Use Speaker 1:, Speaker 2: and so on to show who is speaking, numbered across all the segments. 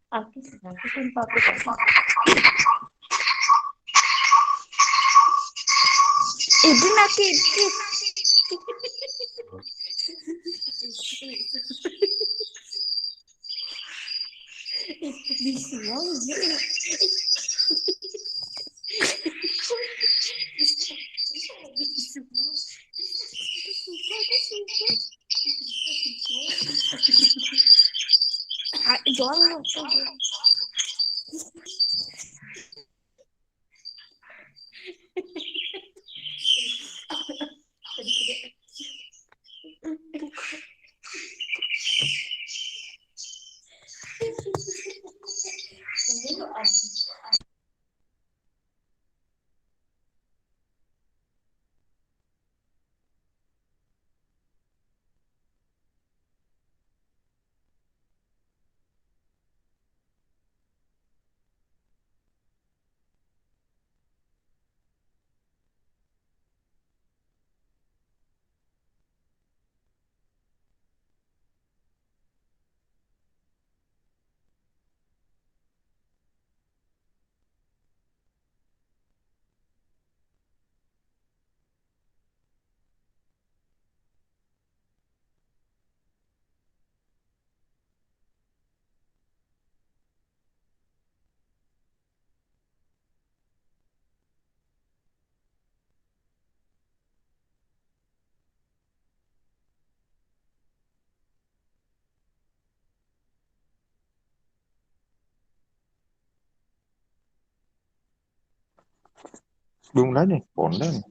Speaker 1: Aku sumpah aku. Ibu nanti di siang jangan
Speaker 2: Belum mulai nih, pondan.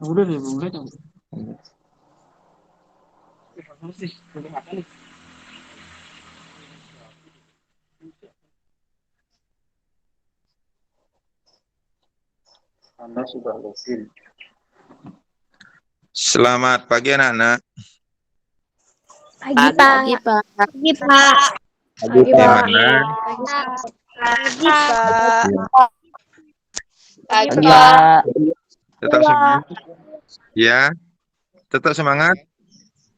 Speaker 3: Udah deh, mulai dong. Mana sih? Udah makan nih.
Speaker 2: Anda sudah login. Selamat pagi anak-anak.
Speaker 1: pagi Pak.
Speaker 4: Pagi, Pak.
Speaker 1: Pagi
Speaker 2: Gimana?
Speaker 4: Pagi, Pak.
Speaker 1: Pagi
Speaker 4: Pagi,
Speaker 1: Pak.
Speaker 2: Tetap semangat. Ya, tetap semangat.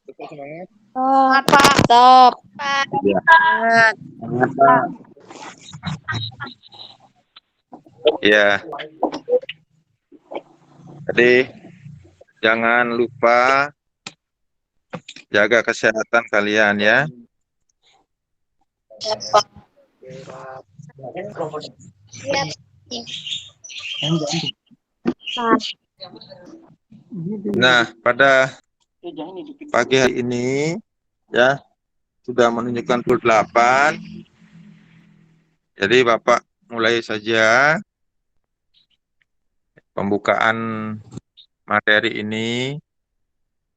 Speaker 4: Semangat, Pak. Stop.
Speaker 2: Ya. Ya. Jadi jangan lupa jaga kesehatan kalian ya.
Speaker 4: Ya, Pak. Siap.
Speaker 2: Nah, pada pagi hari ini ya sudah menunjukkan pukul 8. Jadi Bapak mulai saja pembukaan materi ini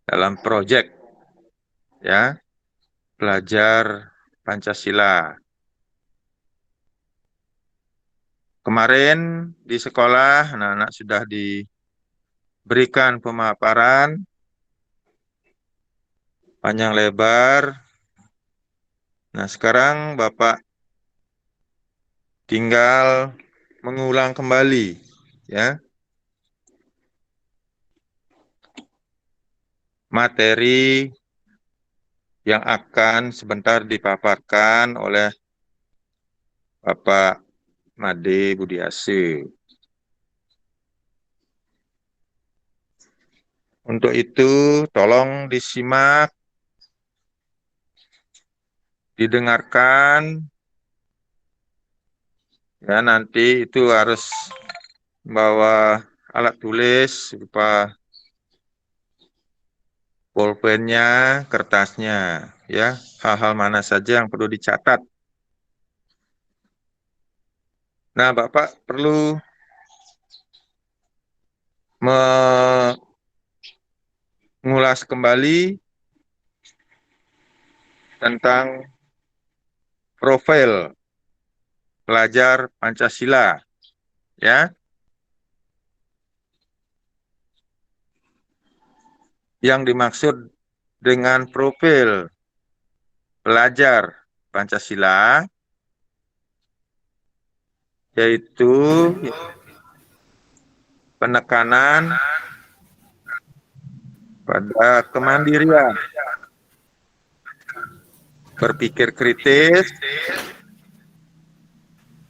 Speaker 2: dalam proyek ya, belajar Pancasila. Kemarin di sekolah anak-anak sudah diberikan pemaparan panjang lebar. Nah, sekarang Bapak tinggal mengulang kembali ya materi yang akan sebentar dipaparkan oleh Bapak Made Budiase. Untuk itu, tolong disimak, didengarkan, ya nanti itu harus membawa alat tulis berupa pulpennya, kertasnya, ya hal-hal mana saja yang perlu dicatat. Nah, Bapak perlu mengulas kembali tentang profil pelajar Pancasila, ya. Yang dimaksud dengan profil pelajar Pancasila yaitu penekanan pada kemandirian, berpikir kritis,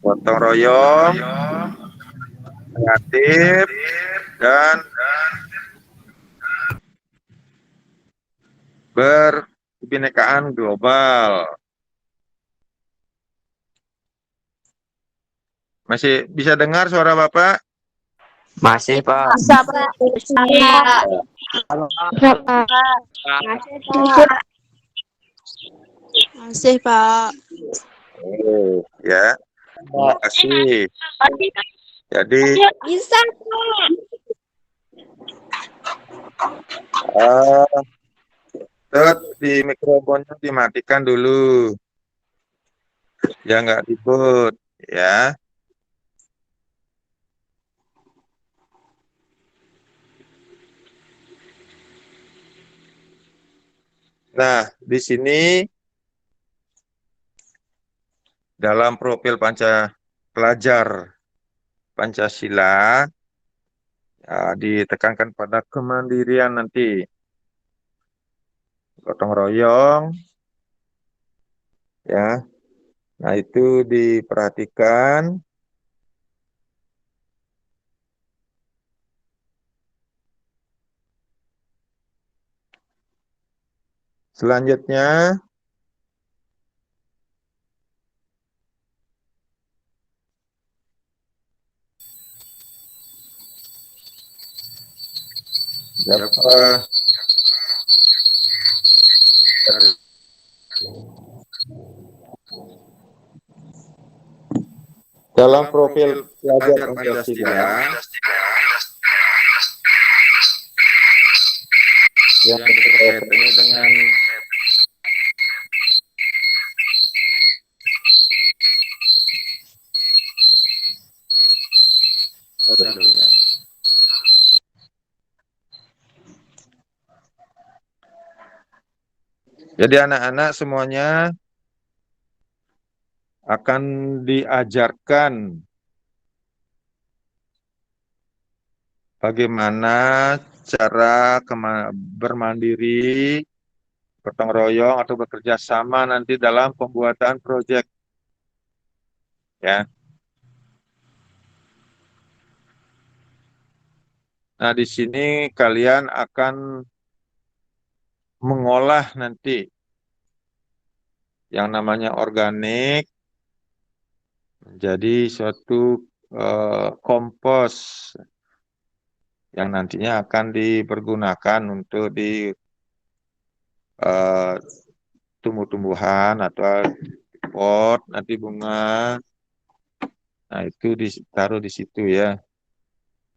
Speaker 2: gotong royong, kreatif, dan berkebinekaan global. Masih bisa dengar suara Bapak?
Speaker 3: Masih, Pak.
Speaker 4: Bisa, Pak. Bisa, Pak. Bisa, Pak. Masih, Pak. Masih, Pak.
Speaker 2: Oh, ya. Terima kasih. Jadi,
Speaker 4: Bisa, Pak.
Speaker 2: di mikrofonnya dimatikan dulu. Ya nggak ribut, ya. Nah, di sini dalam profil pelajar Pancasila ya, ditekankan pada kemandirian nanti, gotong royong, ya. Nah, itu diperhatikan. Selanjutnya, dapat dalam profil pelajar Pancasila yang berkaitannya dengan jadi anak-anak semuanya akan diajarkan bagaimana cara bermandiri, gotong royong atau bekerja sama nanti dalam pembuatan proyek, ya. Nah, di sini kalian akan mengolah nanti yang namanya organik menjadi suatu kompos yang nantinya akan dipergunakan untuk di tumbuh-tumbuhan atau pot nanti bunga. Nah, itu ditaruh di situ ya.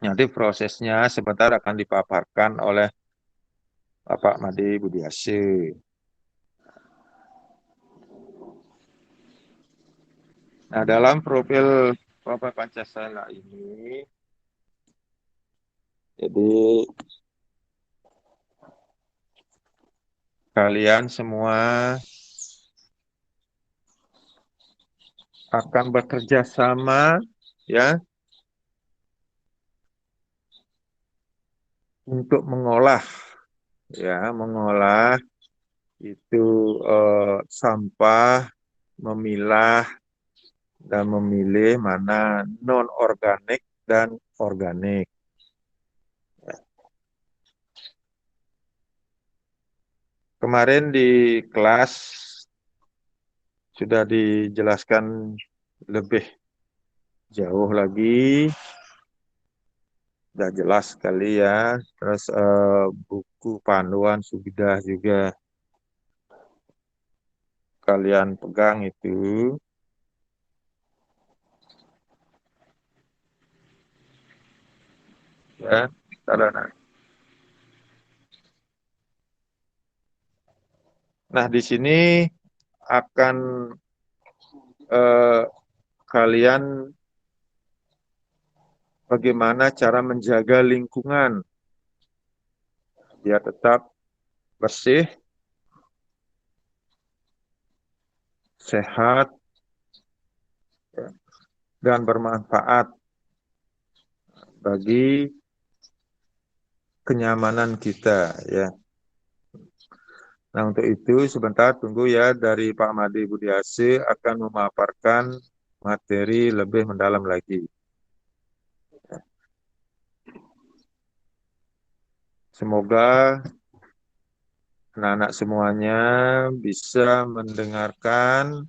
Speaker 2: Nanti prosesnya sebentar akan dipaparkan oleh Bapak Made Budiase. Nah, dalam profil Bapak Pancasila ini, jadi kalian semua akan bekerja sama, ya, untuk mengolah itu sampah, memilah dan memilih mana non-organik dan organik. Kemarin di kelas sudah dijelaskan lebih jauh lagi, sudah jelas sekali ya. Terus buku panduan sudah juga kalian pegang itu. Ya, nah, di sini akan kalian bagaimana cara menjaga lingkungan biar tetap bersih, sehat, ya, dan bermanfaat bagi kenyamanan kita, ya. Nah, untuk itu sebentar tunggu ya, dari Pak Made Budiase akan memaparkan materi lebih mendalam lagi. Semoga anak-anak semuanya bisa mendengarkan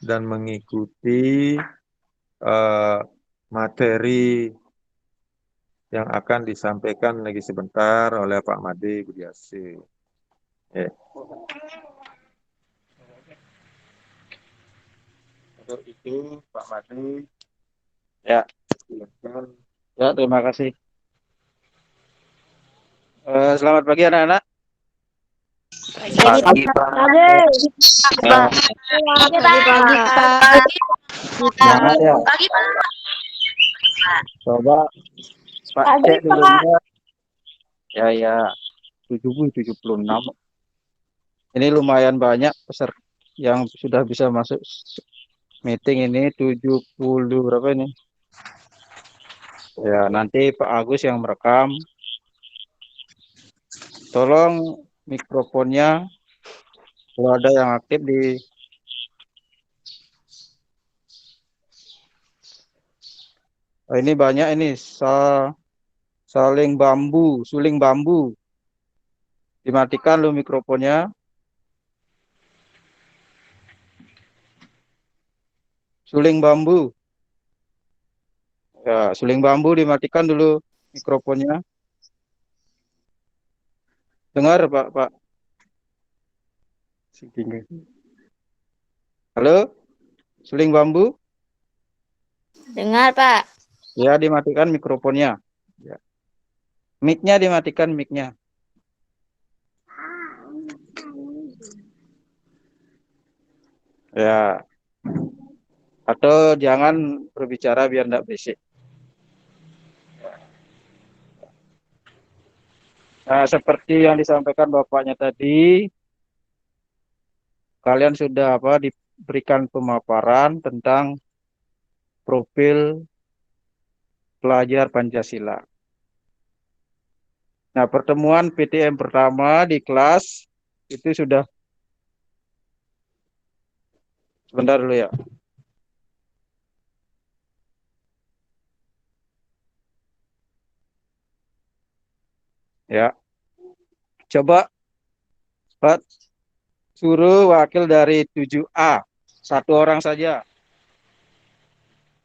Speaker 2: dan mengikuti materi yang akan disampaikan lagi sebentar oleh Pak Made Budiasih. Untuk itu Pak Made,
Speaker 5: Ya,
Speaker 2: silakan.
Speaker 5: ya terima kasih. Selamat pagi anak-anak.
Speaker 3: Pagi, Pak.
Speaker 5: Semangat ya. Coba Pak cek dulu ya 76. Ini lumayan banyak peserta yang sudah bisa masuk meeting ini 70 berapa ini? Ya, nanti Pak Agus yang merekam. Tolong mikrofonnya kalau ada yang aktif di ini banyak ini suling bambu. Dimatikan lu mikrofonnya. Suling bambu. Ya, suling bambu dimatikan dulu mikrofonnya. Dengar, Pak. Halo? Suling bambu?
Speaker 1: Dengar, Pak.
Speaker 5: Ya, dimatikan mikrofonnya. Ya. Mic-nya dimatikan mic-nya. Ya. Atau jangan berbicara biar enggak berisik. Nah, seperti yang disampaikan Bapaknya tadi, kalian sudah diberikan pemaparan tentang profil pelajar Pancasila. Nah, pertemuan PTM pertama di kelas itu sudah sebentar dulu ya. Ya. Coba Pak suruh wakil dari 7A, satu orang saja.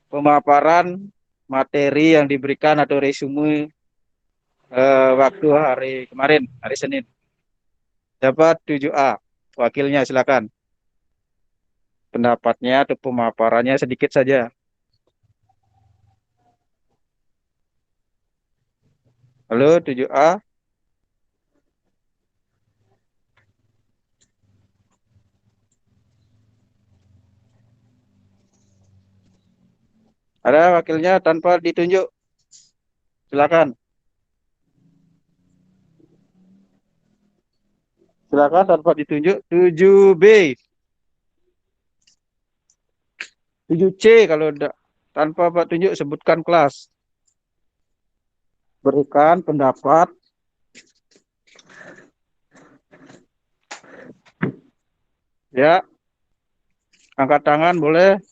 Speaker 5: Pemaparan materi yang diberikan atau resume waktu hari kemarin, hari Senin. Dapat 7A, wakilnya silakan. Pendapatnya atau pemaparannya sedikit saja. Halo 7A. Ada wakilnya tanpa ditunjuk. Silakan. Silakan tanpa ditunjuk. 7B. 7C kalau tidak tanpa Pak tunjuk sebutkan kelas. Berikan pendapat. Ya. Angkat tangan boleh.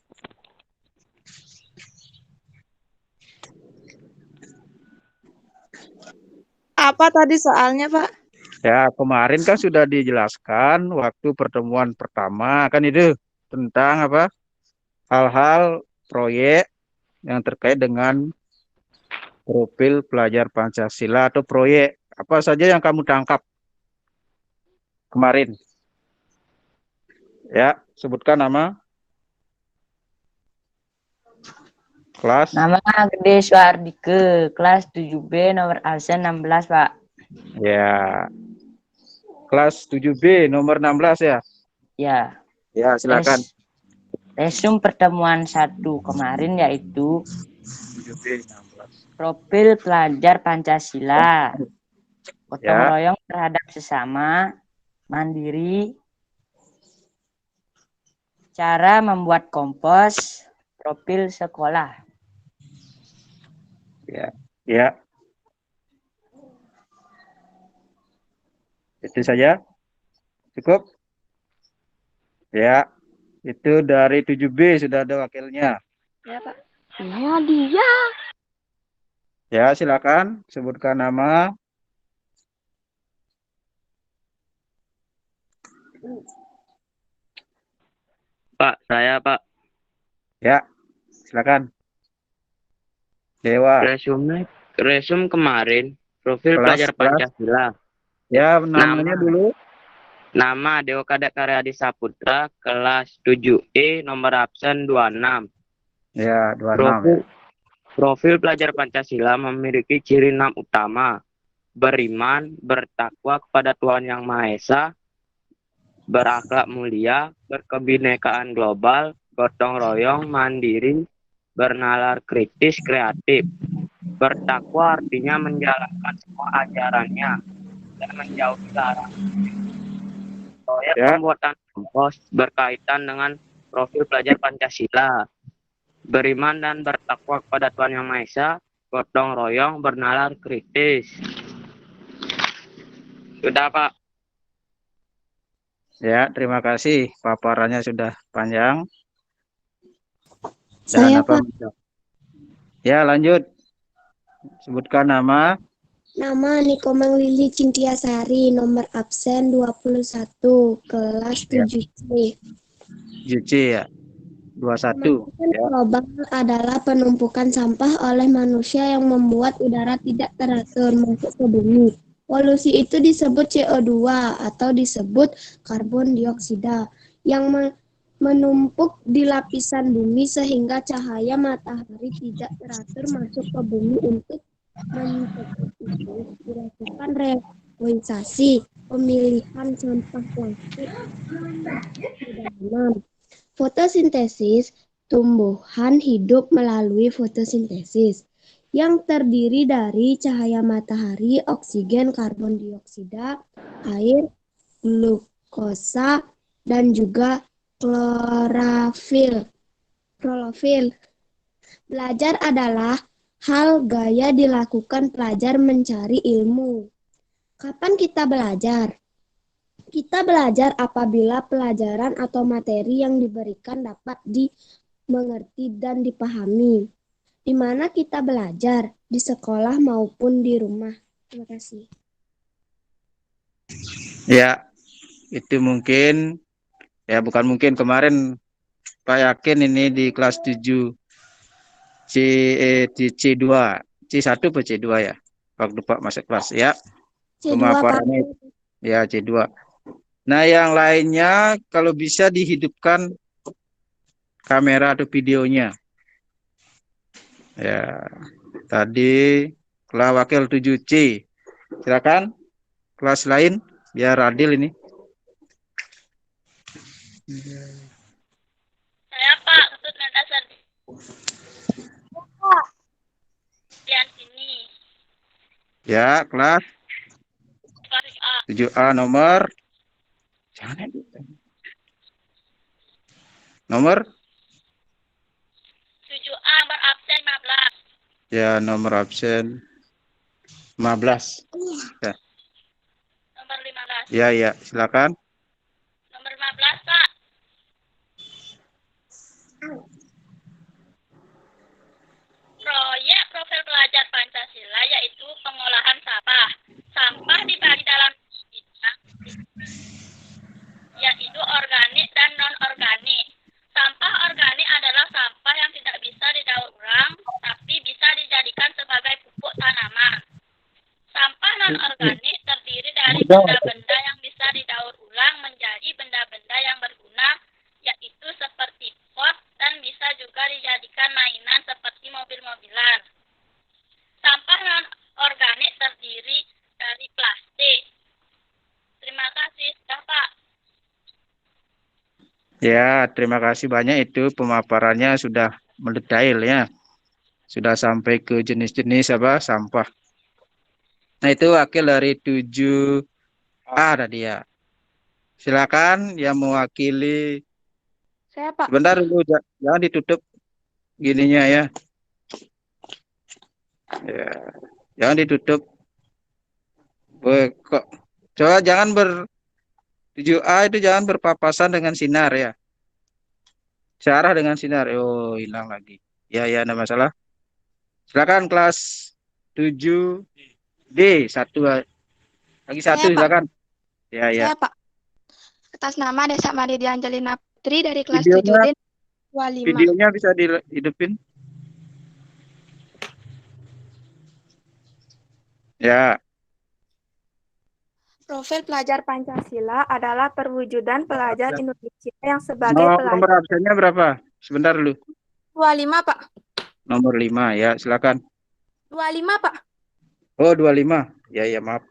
Speaker 4: Apa tadi soalnya, Pak?
Speaker 5: Ya, kemarin kan sudah dijelaskan waktu pertemuan pertama kan itu tentang hal-hal proyek yang terkait dengan profil pelajar Pancasila atau proyek apa saja yang kamu tangkap kemarin. Ya, sebutkan nama. Kelas.
Speaker 6: Nama Gede Suardike, kelas 7B nomor absen 16, Pak.
Speaker 5: Ya. Kelas 7B nomor 16 ya.
Speaker 6: Ya.
Speaker 5: Ya, silakan.
Speaker 6: Resum pertemuan 1 kemarin yaitu
Speaker 5: 7B 16.
Speaker 6: profil pelajar Pancasila. Gotong royong terhadap sesama, mandiri, cara membuat kompos, profil sekolah.
Speaker 5: Ya. Itu saja. Cukup? Ya. Itu dari 7B sudah ada wakilnya.
Speaker 4: Ya, Pak. Ya, dia.
Speaker 5: Ya, silakan sebutkan nama.
Speaker 3: Pak, saya Pak.
Speaker 5: Ya, silakan. Dewa.
Speaker 3: Resume kemarin, profil
Speaker 5: Kelas,
Speaker 3: pelajar
Speaker 5: kelas.
Speaker 3: Pancasila.
Speaker 5: Ya, namanya
Speaker 3: Nama.
Speaker 5: dulu.
Speaker 3: Nama Dewa Kadek Karyadi Saputra, kelas 7E, nomor absen 26.
Speaker 5: Ya, 26 ya.
Speaker 3: Profil pelajar Pancasila memiliki ciri 6 utama. Beriman, bertakwa kepada Tuhan Yang Maha Esa, berakhlak mulia, berkebinekaan global, gotong royong, mandiri, bernalar kritis, kreatif. Bertakwa artinya menjalankan semua ajarannya dan menjauhi larangan. Proyek
Speaker 5: Ya.
Speaker 3: pembuatan kampus berkaitan dengan profil pelajar Pancasila. Beriman dan bertakwa kepada Tuhan Yang Maha Esa, gotong royong, bernalar kritis. Sudah, Pak.
Speaker 5: Ya, terima kasih. Paparannya sudah panjang. Dan
Speaker 7: Saya,
Speaker 5: apa? Ya, lanjut. Sebutkan nama.
Speaker 7: Nama Nikomang Lili Cintiasari, nomor absen 21, kelas
Speaker 5: Ya.
Speaker 7: 7C.
Speaker 5: Juci ya. 21.
Speaker 7: Pemanasan
Speaker 5: Ya.
Speaker 7: global adalah penumpukan sampah oleh manusia yang membuat udara tidak teratur masuk ke bumi. Polusi itu disebut CO2 atau disebut karbon dioksida yang menumpuk di lapisan bumi sehingga cahaya matahari tidak teratur masuk ke bumi. Untuk mencegah itu dilakukan reboisasi, pemilihan sampah plastik. Fotosintesis, tumbuhan hidup melalui fotosintesis yang terdiri dari cahaya matahari, oksigen, karbon dioksida, air, glukosa, dan juga klorofil. Belajar adalah hal gaya dilakukan pelajar mencari ilmu. Kapan kita belajar? Kita belajar apabila pelajaran atau materi yang diberikan dapat dimengerti dan dipahami. Di mana kita belajar? Di sekolah maupun di rumah. Terima kasih.
Speaker 5: Ya, itu mungkin, ya bukan mungkin, kemarin Pak yakin ini di kelas 7 di C2, C1 atau C2 ya, waktu Pak masuk kelas ya.
Speaker 7: C2,
Speaker 5: Pemaparannya ya C2. Nah, yang lainnya kalau bisa dihidupkan kamera atau videonya. Ya, tadi kelas wakil 7C. Silakan kelas lain biar adil ini.
Speaker 1: Saya Pak, Ketut Natasar. Lihat sini.
Speaker 5: Ya, kelas
Speaker 1: Kelas A.
Speaker 5: 7A nomor. Jangan nomor
Speaker 1: 7A berabsen 15.
Speaker 5: ya, nomor absen 15. Ya,
Speaker 1: Nomor 15.
Speaker 5: ya, silakan.
Speaker 1: Nomor 15, Pak. Proyek profil pelajar Pancasila yaitu pengolahan sampah. Sampah dibagi dalam bidang, yaitu organik dan non-organik. Sampah organik adalah sampah yang tidak bisa didaur ulang, tapi bisa dijadikan sebagai pupuk tanaman. Sampah non-organik terdiri dari benda-benda yang bisa didaur ulang menjadi benda-benda yang berguna, yaitu seperti pot, dan bisa juga dijadikan mainan seperti mobil-mobilan. Sampah non-organik terdiri dari plastik. Terima kasih, sudah Pak.
Speaker 5: Ya, terima kasih banyak, itu pemaparannya sudah mendetail ya. Sudah sampai ke jenis-jenis sampah. Nah, itu wakil dari 7A tadi ya. Silakan yang mewakili.
Speaker 4: Saya, Pak.
Speaker 5: Sebentar dulu, jangan ditutup gininya ya. Ya, jangan ditutup. Kok coba jangan 7A itu jangan berpapasan dengan sinar ya. searah dengan sinar. Oh, hilang lagi. Ya, ya, ada masalah. Silakan kelas 7D, satu lagi satu,
Speaker 4: Saya, Pak.
Speaker 5: silakan. Ya, ya.
Speaker 4: Saya, Pak. Atas nama Desa Maridi Angelina Putri dari kelas
Speaker 5: Videonya
Speaker 4: 7D 25.
Speaker 5: Videonya bisa dihidupin. Ya,
Speaker 4: Profil pelajar Pancasila adalah perwujudan pelajar Indonesia yang sebagai
Speaker 5: nomor
Speaker 4: pelajar.
Speaker 5: absennya berapa? Sebentar dulu.
Speaker 4: 25, Pak.
Speaker 5: Nomor 5, ya, silakan.
Speaker 4: 25, Pak.
Speaker 5: Oh, 25. Ya, ya, maaf.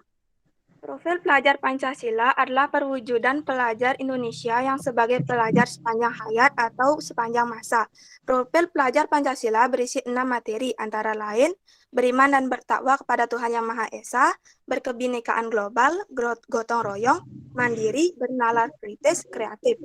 Speaker 4: Profil pelajar Pancasila adalah perwujudan pelajar Indonesia yang sebagai pelajar sepanjang hayat atau sepanjang masa. Profil pelajar Pancasila berisi 6 materi, antara lain beriman dan bertakwa kepada Tuhan Yang Maha Esa, berkebinekaan global, gotong royong, mandiri, bernalar kritis, kreatif.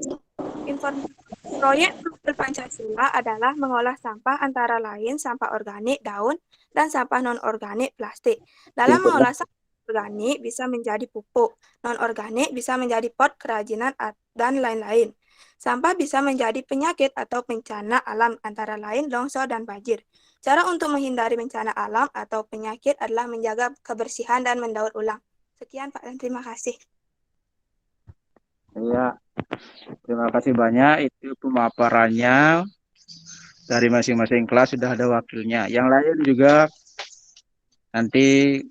Speaker 4: Informasi proyek profil Pancasila adalah mengolah sampah antara lain sampah organik, daun, dan sampah non-organik, plastik. Dalam mengolah sampah organik bisa menjadi pupuk, non-organik bisa menjadi pot kerajinan dan lain-lain. Sampah bisa menjadi penyakit atau bencana alam antara lain longsor dan banjir. Cara untuk menghindari bencana alam atau penyakit adalah menjaga kebersihan dan mendaur ulang. Sekian Pak dan terima kasih.
Speaker 5: Iya, terima kasih banyak. Itu pemaparannya dari masing-masing kelas sudah ada wakilnya. Yang lain juga nanti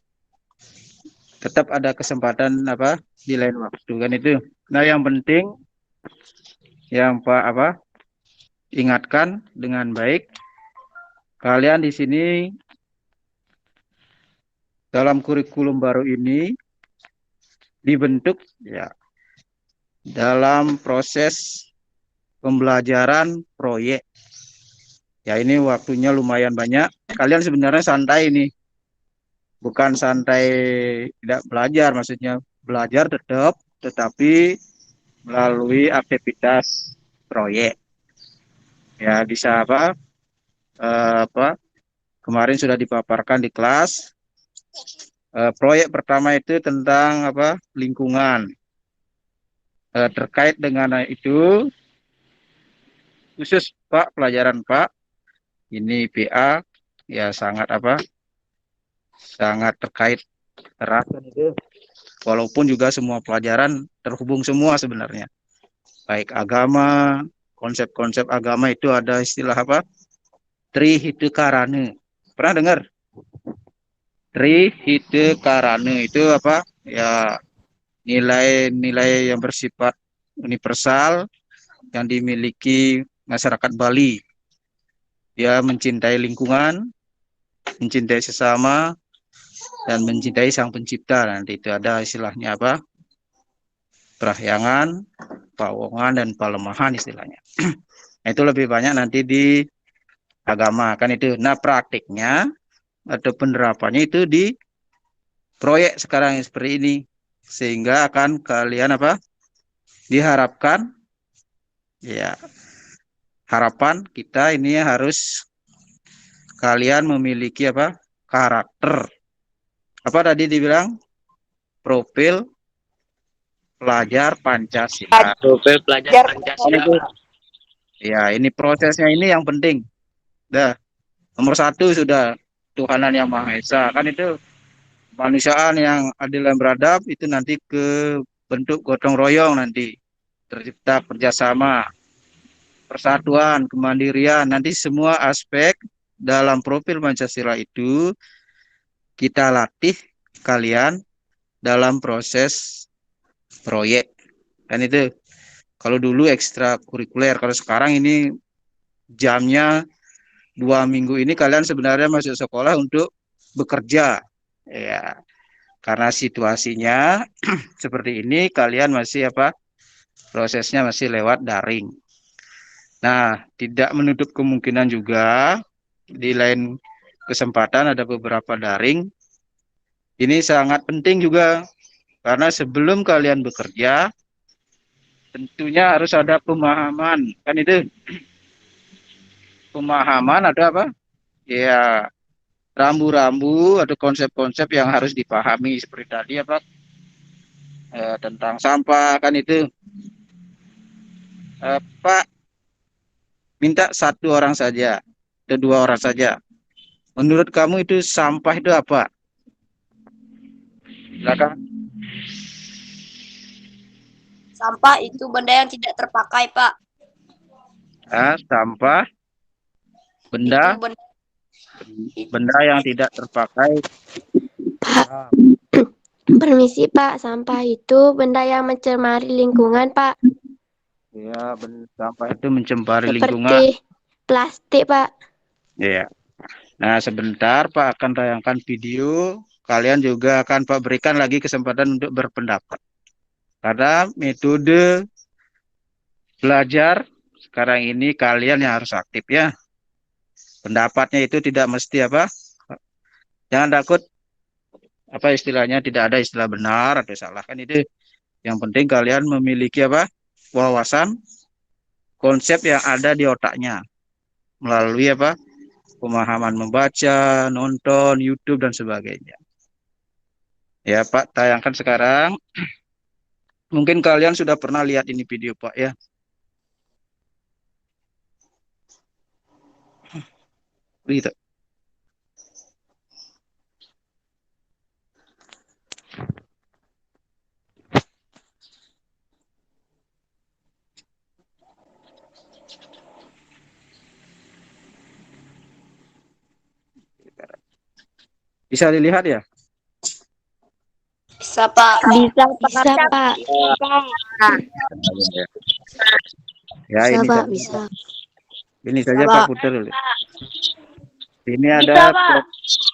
Speaker 5: tetap ada kesempatan apa di lain waktu kan itu. Nah, yang penting yang Pak apa ingatkan dengan baik, kalian di sini dalam kurikulum baru ini dibentuk ya dalam proses pembelajaran proyek. Ya, ini waktunya lumayan banyak. Kalian sebenarnya santai ini. Bukan santai tidak belajar, maksudnya belajar tetap, tetapi melalui aktivitas proyek. Ya, bisa apa? Kemarin sudah dipaparkan di kelas. Proyek pertama itu tentang apa? Lingkungan. Terkait dengan itu, khusus Pak, pelajaran Pak, ini PA ya sangat apa? Sangat terkait erat kan itu. Walaupun juga semua pelajaran terhubung semua sebenarnya. Baik agama, konsep-konsep agama itu ada istilah apa? Trihitekarane. Pernah dengar? Trihitekarane itu apa? Ya nilai-nilai yang bersifat universal yang dimiliki masyarakat Bali. Dia mencintai lingkungan, mencintai sesama, dan mencintai sang pencipta. Nanti itu ada istilahnya apa? Prahyangan, pawongan, dan palemahan istilahnya. Nah, itu lebih banyak nanti di agama kan itu. Nah, praktiknya atau penerapannya itu di proyek sekarang yang seperti ini. Sehingga akan kalian apa? Diharapkan ya harapan kita ini harus kalian memiliki apa? Karakter. Apa tadi dibilang? Profil pelajar Pancasila.
Speaker 3: Profil pelajar Pancasila.
Speaker 5: Ya, ini prosesnya ini yang penting. Dah, nomor 1 sudah Tuhanan Yang Maha Esa. Kan itu kemanusiaan yang adil dan beradab itu nanti ke bentuk gotong royong nanti. Tercipta kerjasama, persatuan, kemandirian. Nanti semua aspek dalam profil Pancasila itu kita latih kalian dalam proses proyek. Dan itu kalau dulu ekstrakurikuler, kalau sekarang ini jamnya 2 minggu ini kalian sebenarnya masuk sekolah untuk bekerja. Ya, karena situasinya seperti ini kalian masih apa? Prosesnya masih lewat daring. Nah, tidak menutup kemungkinan juga di lain kesempatan ada beberapa daring. Ini sangat penting juga karena sebelum kalian bekerja tentunya harus ada pemahaman. Kan itu pemahaman ada apa? Ya, rambu-rambu atau konsep-konsep yang harus dipahami seperti tadi apa? Tentang sampah kan itu. Pak, minta satu orang saja, atau 2 orang saja. Menurut kamu itu sampah itu apa? Silakan.
Speaker 8: Sampah itu benda yang tidak terpakai, Pak.
Speaker 5: Sampah benda
Speaker 8: Itu benda
Speaker 5: benda yang tidak terpakai.
Speaker 7: Pak, permisi Pak, sampah itu benda yang mencemari lingkungan Pak,
Speaker 5: Ya, sampah itu mencemari lingkungan.
Speaker 7: seperti plastik Pak.
Speaker 5: Ya. Nah, sebentar Pak akan tayangkan video. Kalian juga akan Pak berikan lagi kesempatan untuk berpendapat. Karena metode belajar sekarang ini kalian yang harus aktif ya. Pendapatnya itu tidak mesti apa? Jangan takut apa istilahnya, tidak ada istilah benar atau salah kan itu. Yang penting kalian memiliki apa? Wawasan konsep yang ada di otaknya melalui apa? Pemahaman membaca, nonton YouTube dan sebagainya. Ya Pak, tayangkan sekarang. Mungkin kalian sudah pernah lihat ini video Pak ya. Gitu. Bisa dilihat ya?
Speaker 8: bisa, Pak.
Speaker 7: Bisa Pak,
Speaker 5: Ya,
Speaker 7: bisa
Speaker 5: ini
Speaker 7: Pak,
Speaker 5: saja.
Speaker 7: bisa.
Speaker 5: Ini saja
Speaker 8: Pak.
Speaker 5: Pak putar dulu. Ini ada
Speaker 1: Bisa, Pak.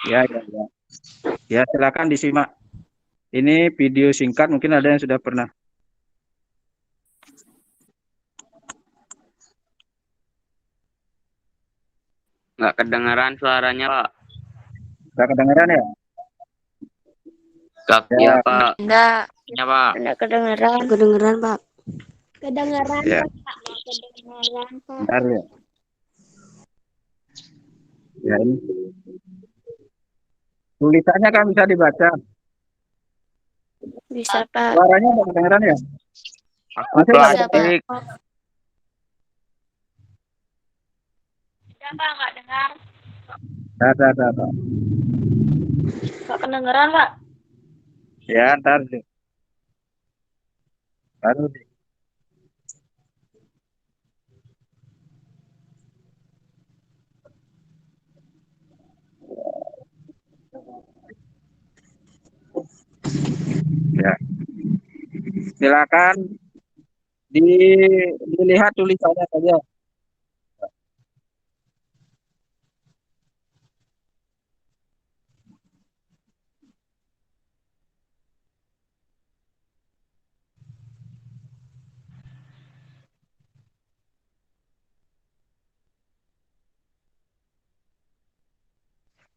Speaker 5: ya. Ya, silakan disimak. Ini video singkat, mungkin ada yang sudah pernah.
Speaker 3: Nggak kedengeran suaranya, Pak.
Speaker 5: Sudah kedengaran ya?
Speaker 3: Iya, Pak.
Speaker 7: Enggak,
Speaker 3: Ya, Pak.
Speaker 7: enggak kedengeran. Kedengeran Pak.
Speaker 8: Kedengaran,
Speaker 5: Ya.
Speaker 8: Pak. Kedengaran, Pak.
Speaker 5: Bentar ya. Ya, ini. Tulisannya kan bisa dibaca.
Speaker 7: Bisa Pak.
Speaker 5: Suaranya udah kedengeran ya?
Speaker 3: Aku
Speaker 5: Masih nggak ada?
Speaker 3: plastik.
Speaker 1: Tidak, Pak, nggak dengar.
Speaker 5: Ada.
Speaker 1: Nggak kedengeran, Pak.
Speaker 5: Ya, ntar deh. Baru deh. Ya. Silakan dilihat tulisannya saja.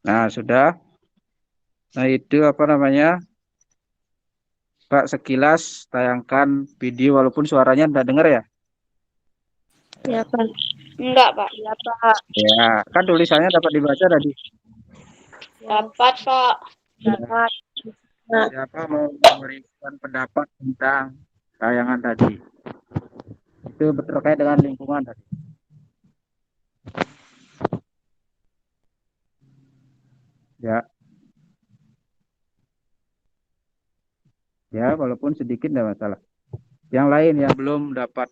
Speaker 5: Nah, sudah. Nah, itu apa namanya? Pak, sekilas tayangkan video walaupun suaranya tidak dengar ya?
Speaker 7: Ya Pak.
Speaker 8: Enggak, Pak.
Speaker 1: Iya, Pak.
Speaker 5: Ya, kan tulisannya dapat dibaca tadi.
Speaker 8: Dapat, Pak.
Speaker 1: Dapat.
Speaker 5: Siapa mau memberikan pendapat tentang tayangan tadi? Itu terkait dengan lingkungan tadi. Ya. Ya, walaupun sedikit tidak masalah. Yang lain yang belum dapat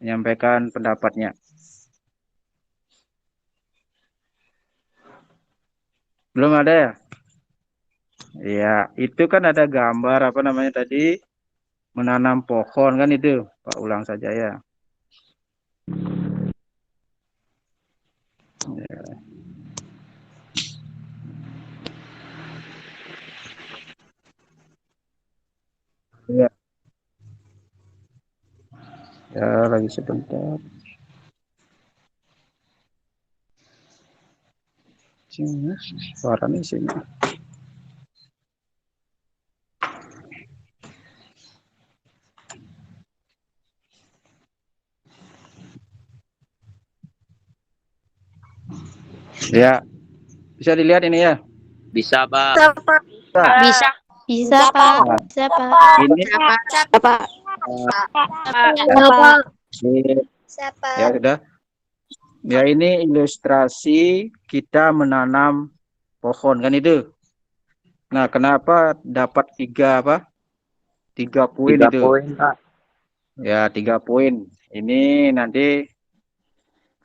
Speaker 5: menyampaikan pendapatnya. Belum ada ya? Ya, itu kan ada gambar apa namanya tadi? Menanam pohon kan itu. Pak ulang saja ya. Ya. Ya, lagi sebentar. Sini, suaranya sini. Ya, bisa dilihat ini ya.
Speaker 3: Bisa, Pak.
Speaker 7: Bisa. Bisa Pak. Bisa Pak.
Speaker 5: Ini
Speaker 7: Bisa Pak.
Speaker 5: ini
Speaker 7: Siapa?
Speaker 5: Ya sudah. Ya ini ilustrasi kita menanam pohon kan itu. Nah, kenapa dapat tiga poin
Speaker 3: 3
Speaker 5: itu?
Speaker 3: poin, Pak.
Speaker 5: Ya 3 poin. Ini nanti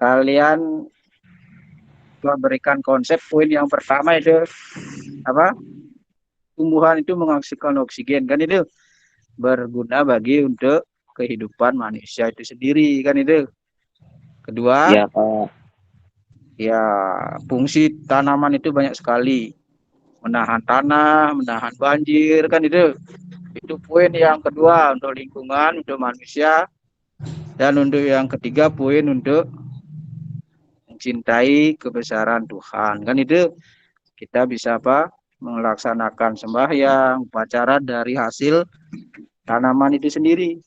Speaker 5: kalian coba berikan konsep poin yang pertama itu apa? Tumbuhan itu menghasilkan oksigen kan itu berguna bagi untuk kehidupan manusia itu sendiri kan itu. Kedua,
Speaker 3: Iya, Pak.
Speaker 5: ya fungsi tanaman itu banyak sekali. Menahan tanah, menahan banjir kan itu. Itu poin yang kedua untuk lingkungan, untuk manusia. Dan untuk yang ketiga poin untuk mencintai kebesaran Tuhan. Kan itu kita bisa melaksanakan sembahyang, upacara dari hasil tanaman itu sendiri.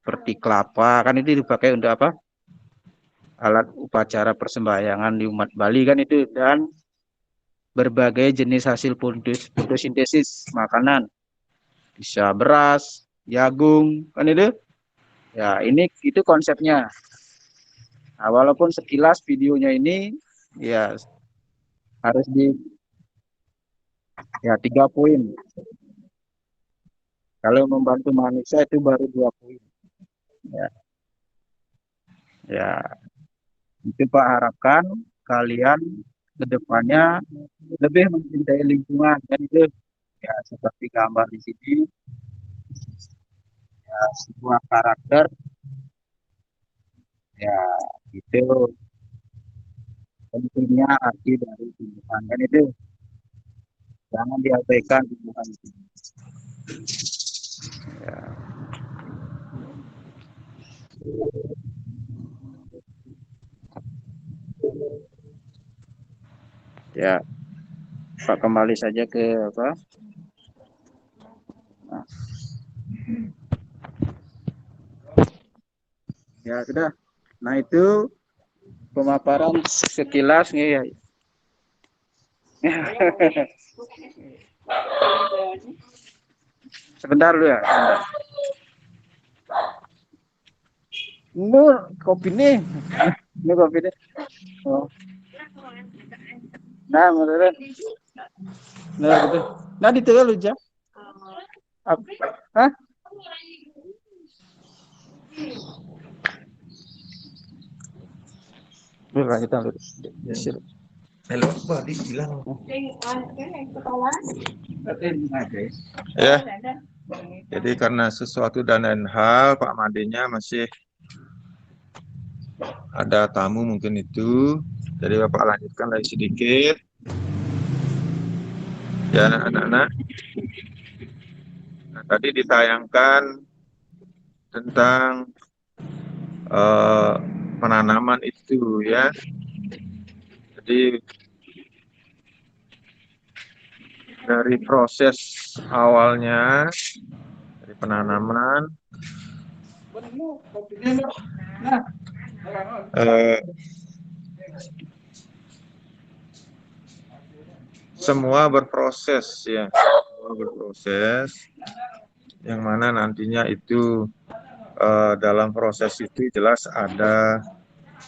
Speaker 5: Seperti kelapa, kan itu dipakai untuk alat upacara persembahyangan di umat Bali kan itu. Dan berbagai jenis hasil fotosintesis makanan. Bisa beras, jagung, kan itu. Ya, itu konsepnya. Nah, walaupun sekilas videonya ini ya harus 3 poin. Kalau membantu manusia itu baru 2 poin. Ya, ya itu Pak harapkan kalian ke depannya lebih mencintai lingkungan dan itu ya seperti gambar di sini ya sebuah karakter ya itu pentingnya arti dari tumbuhan kan itu jangan diabaikan tumbuhan itu. Ya. Ya, Pak kembali saja ke Nah. Ya sudah. Nah itu pemaparan sekilas nih ya. Sebentar dulu ya. Sebentar. Ini kopi nih. Ini kopi nih. Oh. Nah, betul. Nah, betul. Nah, di tengah lu, Jak. Hah? Belum kita lu.
Speaker 2: Halo, Badi bilang. Ya. Jadi karena sesuatu dan lain hal, Pak Madinya masih ada tamu mungkin itu. Jadi Bapak lanjutkan lagi sedikit. Ya anak-anak. Nah, tadi ditayangkan tentang penanaman itu ya. Jadi dari proses awalnya dari penanaman semua berproses ya, semua berproses yang mana nantinya itu dalam proses itu jelas ada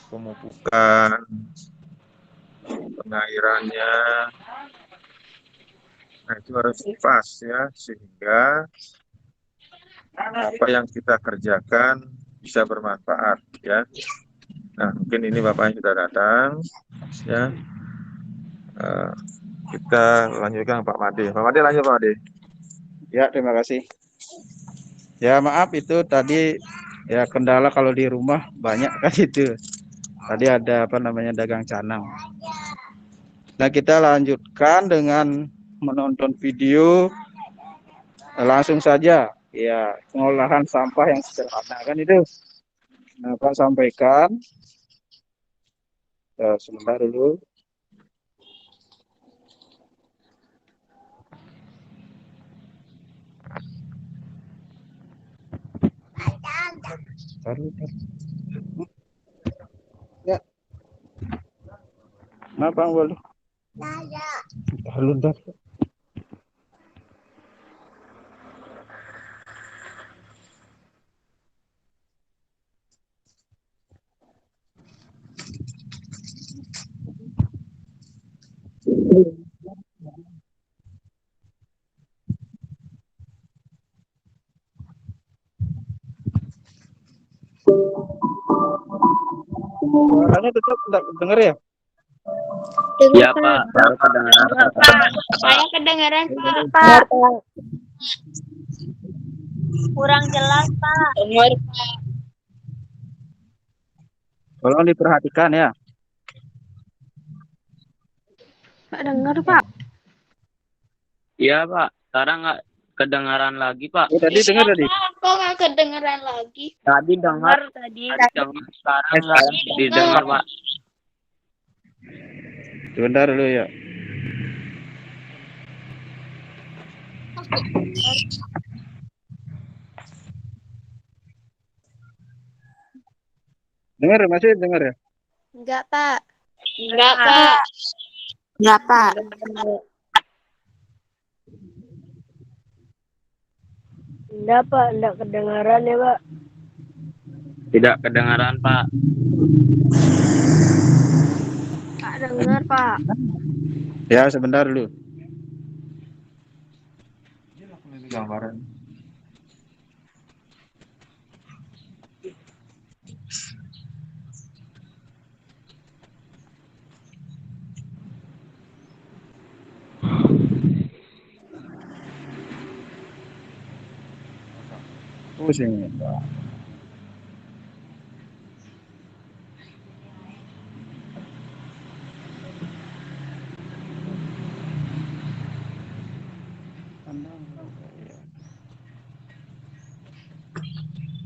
Speaker 2: pemupukan, pengairannya. Nah, itu harus pas ya, sehingga apa yang kita kerjakan bisa bermanfaat ya. Nah, mungkin ini Bapaknya sudah datang ya. Kita lanjutkan Pak Made. Pak Made lanjut Pak Made.
Speaker 5: Ya, terima kasih. Ya, maaf itu tadi ya kendala kalau di rumah banyak kan itu. Tadi ada dagang canang. Nah, kita lanjutkan dengan menonton video langsung saja. Ya, pengolahan sampah yang sederhana kan itu. Nah, Pak sampaikan. Sebentar dulu. Ya. Kenapa boleh? Ntar. Suaranya tetap tidak dengar ya?
Speaker 3: Ya Pak, baru kedengaran Pak.
Speaker 8: Saya kedengaran, Pak.
Speaker 1: Pak. Kurang jelas, Pak.
Speaker 5: Tolong diperhatikan ya.
Speaker 4: Nggak dengar, Pak.
Speaker 3: Iya Pak, sekarang nggak kedengaran lagi Pak.
Speaker 5: Oh, tadi dengar tadi.
Speaker 8: Kok nggak kedengaran lagi?
Speaker 3: Tadi dengar,
Speaker 1: Tadi.
Speaker 3: sekarang nggak didengar Pak.
Speaker 5: Sebentar dulu ya. Dengar masih dengar ya?
Speaker 4: Enggak, Pak.
Speaker 8: Enggak, Pak.
Speaker 4: Enggak, Pak.
Speaker 1: Enggak, Pak. Enggak kedengaran ya, Pak.
Speaker 3: Tidak kedengaran Pak.
Speaker 4: Nggak dengar, Pak.
Speaker 5: Ya, sebentar dulu.
Speaker 2: Gambaran.
Speaker 5: Pusing.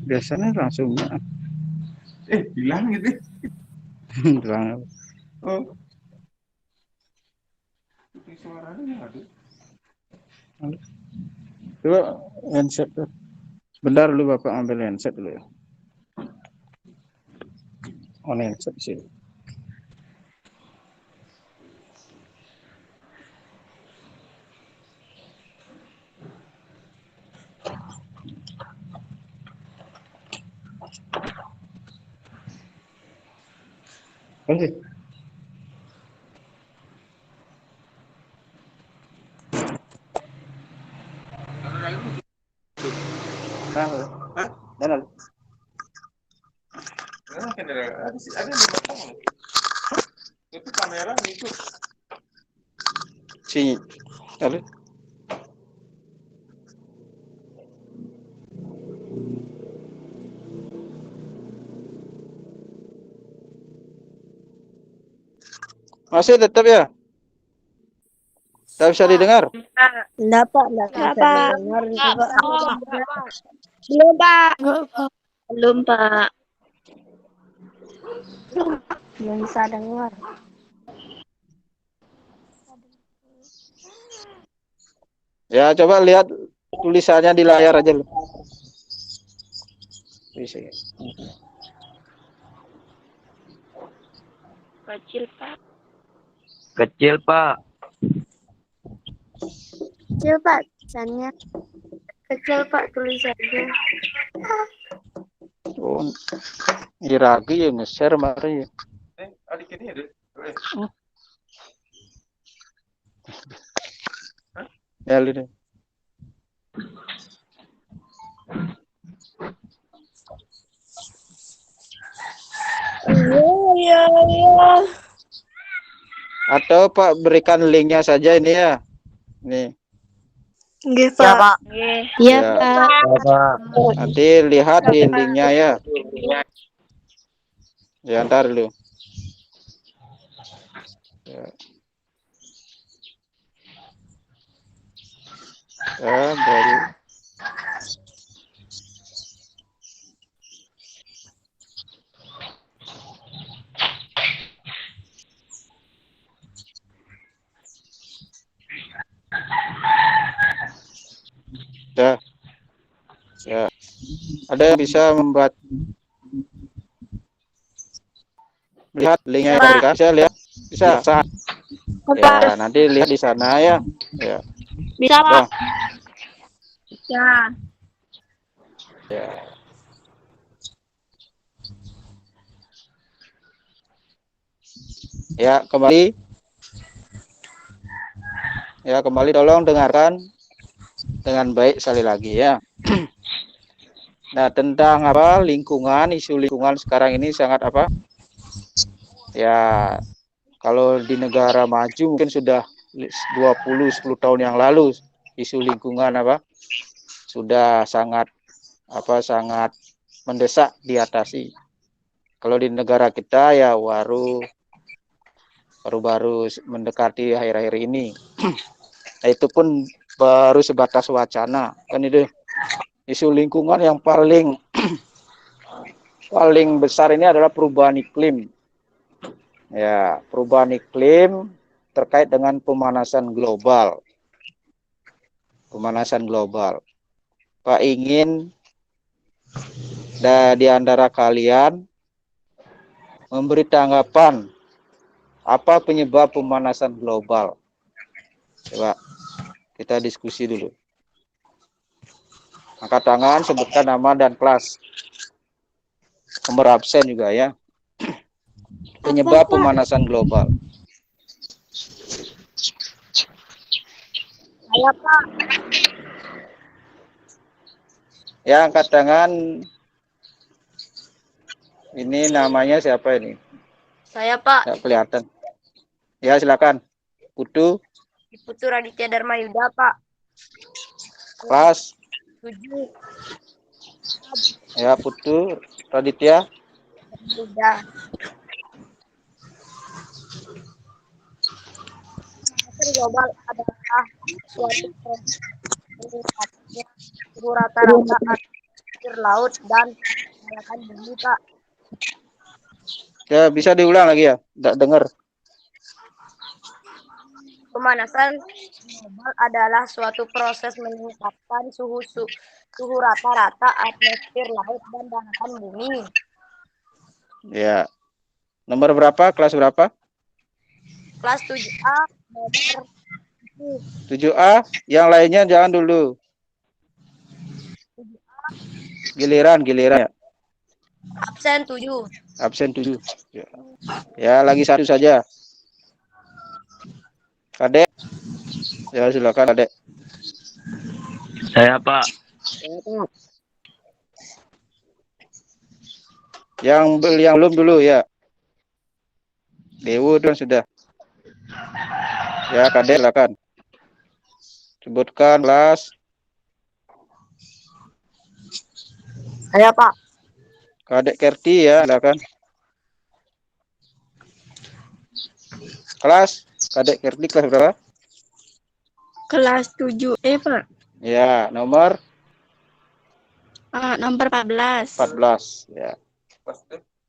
Speaker 5: Biasanya langsung
Speaker 2: Hilang gitu.
Speaker 5: bilang
Speaker 2: Oh. Suaranya nggak ada.
Speaker 5: coba handset tuh. Bentar dulu Bapak ambil handset dulu ya. On handset sih. Oke. Ada
Speaker 2: Itu kamera itu.
Speaker 5: sini. Lalu masih tetap ya? Tak bisa didengar?
Speaker 1: Enggak, Pak. Enggak bisa dengar itu, Pak. Belum, Pak. Belum, Pak. Belum bisa dengar.
Speaker 5: Ya, coba lihat tulisannya di layar aja lu. Bisa ya.
Speaker 1: Kecil, Pak.
Speaker 3: Kecil Pak.
Speaker 4: Kecil, Pak, tulisannya. Kecil, Pak, tulisannya.
Speaker 5: Oh, Iragi ya nge-share makanya.
Speaker 2: Adik ini ada.
Speaker 5: Ya lihat.
Speaker 1: Iya.
Speaker 5: Atau Pak berikan linknya saja ini ya. Nih.
Speaker 4: Nggih,
Speaker 1: Ya,
Speaker 4: Pak.
Speaker 1: Pak.
Speaker 4: Iya,
Speaker 5: Ya.
Speaker 4: Pak.
Speaker 5: Nanti lihat di linknya ya. Ya, ntar dulu. Ya. Ya, baru. Ya. Ya. Ada yang bisa membuat lihat linknya yang diberikan, saya lihat bisa. Ya, nanti lihat di sana ya. Ya.
Speaker 1: Bisa, Pak.
Speaker 4: Bisa.
Speaker 5: Ya. Ya, kembali. Ya, kembali tolong dengarkan dengan baik sekali lagi ya. Nah, tentang apa lingkungan, isu lingkungan sekarang ini sangat apa? Ya, kalau di negara maju mungkin sudah 10 tahun yang lalu isu lingkungan apa? Sudah sangat sangat mendesak diatasi. Kalau di negara kita ya baru-baru mendekati akhir-akhir ini. Nah, itu pun baru sebatas wacana. Kan itu isu lingkungan yang paling besar ini adalah perubahan iklim. Ya, perubahan iklim terkait dengan pemanasan global. Pemanasan global. Pak ingin di antara kalian memberi tanggapan apa penyebab pemanasan global. Coba kita diskusi dulu. Angkat tangan, sebutkan nama dan kelas. Nomor absen juga ya. Penyebab pemanasan global.
Speaker 8: Saya, Pak.
Speaker 5: Ya, angkat tangan. Ini namanya siapa ini?
Speaker 8: Saya, Pak.
Speaker 5: Nggak kelihatan. Ya, silakan. Putu.
Speaker 8: Putu Raditya Dharma Yuda, Pak.
Speaker 5: Kelas.
Speaker 8: 7.
Speaker 5: Ya, Putu Raditya.
Speaker 8: Yuda. Pemanasan global adalah suatu proses meningkatnya suhu rata-rata air laut dan permukaan bumi, Pak.
Speaker 5: Ya, bisa diulang lagi ya? Nggak dengar.
Speaker 8: Pemanasan global adalah suatu proses meningkatkan suhu rata-rata atmosfer laut dan daratan bumi.
Speaker 5: Ya. Nomor berapa? Kelas berapa?
Speaker 8: Kelas 7A nomor
Speaker 5: 7A. Yang lainnya jangan dulu. Giliran ya.
Speaker 8: absen 7.
Speaker 5: Absen 7. Ya, lagi satu saja. Kadek. Ya, silakan Kadek.
Speaker 3: Saya, Pak.
Speaker 5: Yang belum dulu ya. Dewo dong sudah. Ya, Kadek silakan. Sebutkan kelas.
Speaker 8: Saya, Pak.
Speaker 5: Kadek Kerti ya, silakan. Kelas. Kadek Kerti kelas berapa?
Speaker 4: Kelas 7E, Pak.
Speaker 5: Ya, nomor
Speaker 4: Nomor 14.
Speaker 5: 14 ya.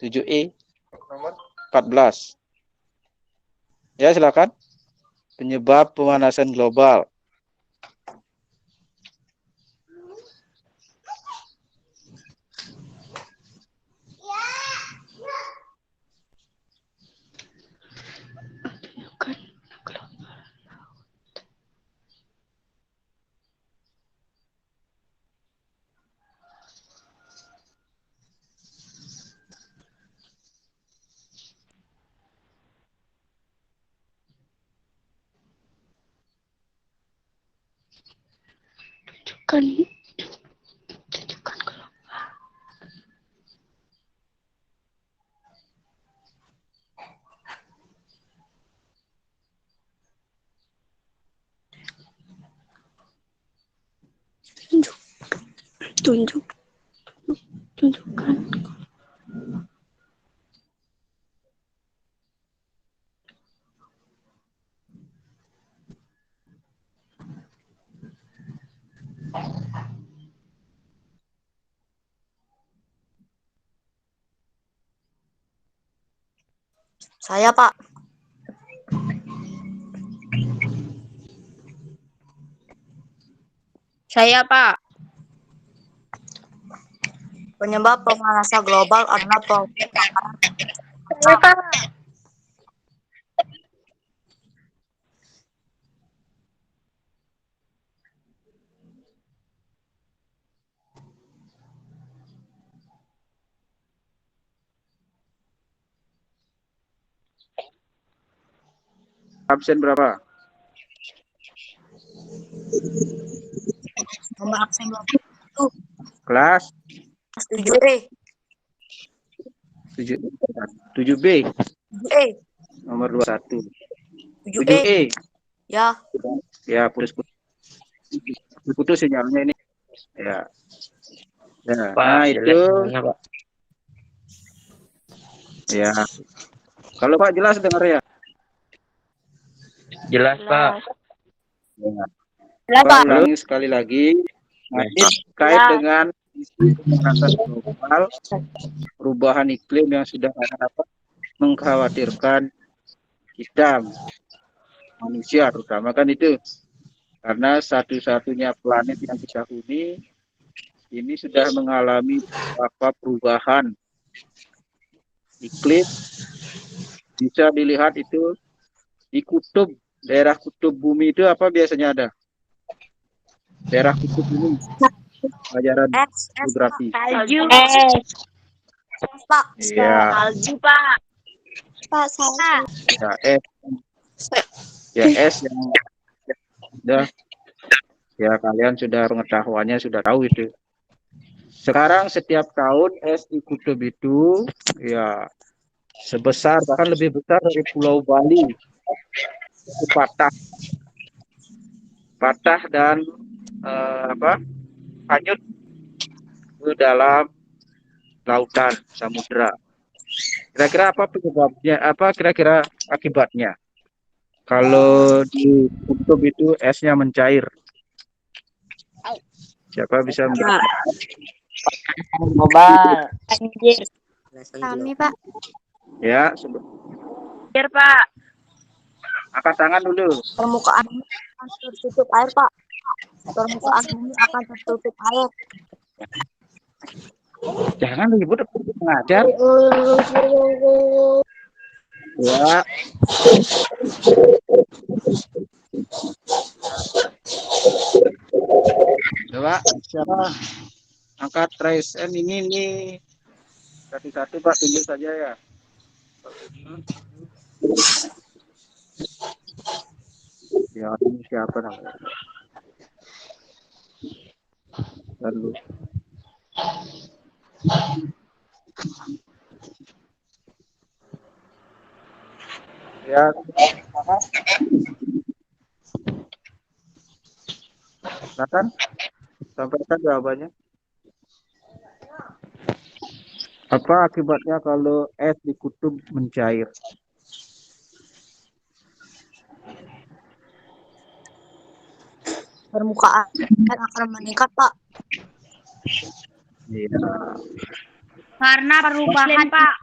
Speaker 5: 7E. Nomor 14. Ya, silakan. Penyebab pemanasan global.
Speaker 4: Tunjukkan.
Speaker 8: Saya, Pak. Saya, Pak. Penyebab pemanasan global adalah proses
Speaker 4: Saya, Pak.
Speaker 5: Absen berapa?
Speaker 8: Nomor absen
Speaker 5: Kelas
Speaker 8: 7E.
Speaker 5: 7B,
Speaker 8: 7E.
Speaker 5: nomor 21.
Speaker 8: 7E.
Speaker 5: 7E.
Speaker 8: Ya.
Speaker 5: Ya, putus sinyalnya ini. Ya. Ya,
Speaker 3: Pak,
Speaker 5: nah
Speaker 3: jelek
Speaker 5: itu
Speaker 3: sinyalnya, Pak.
Speaker 5: ya. Kalau Pak jelas dengar ya?
Speaker 3: Jelas, Pak.
Speaker 5: Ya.
Speaker 8: Jelas,
Speaker 5: Pak
Speaker 8: Pak.
Speaker 5: ulangi sekali lagi. Nah, ini terkait
Speaker 8: Ya.
Speaker 5: dengan isu pemanasan global, perubahan iklim yang sudah mengkhawatirkan kita manusia terutama kan itu. Karena satu-satunya planet yang kita huni ini sudah mengalami beberapa perubahan iklim. Bisa dilihat itu di kutub, daerah kutub bumi itu apa biasanya ada? Daerah kutub bumi, pelajaran geografi.
Speaker 8: Salju. Pak.
Speaker 5: Iya,
Speaker 8: Salju, Pak. Pak, salju.
Speaker 5: ya es, ya es yang sudah, ya kalian sudah pengetahuannya sudah tahu itu. Sekarang setiap tahun es di kutub itu ya sebesar bahkan lebih besar dari Pulau Bali itu patah dan hanyut ke dalam lautan samudra. Kira-kira apa penyebabnya? Apa kira-kira akibatnya? Kalau di kutub itu esnya mencair. Siapa bisa
Speaker 6: Global.
Speaker 8: Anjir.
Speaker 7: Kami, Pak.
Speaker 5: ya?
Speaker 8: Anjir, Pak.
Speaker 5: Angkat tangan dulu.
Speaker 8: Permukaan bumi akan tertutup air, Pak. Permukaan bumi akan tertutup air.
Speaker 5: Jangan ribut mengajar. Ya. Coba siapa angkat trace N ini nih satu-satu Pak, tunjuk saja ya. Ya ini siapa namanya? Lalu ya silakan sampaikan jawabannya. Apa akibatnya kalau es di kutub mencair?
Speaker 8: Permukaan akan meningkat, Pak.
Speaker 5: Iya.
Speaker 8: Karena perubahan, Pak.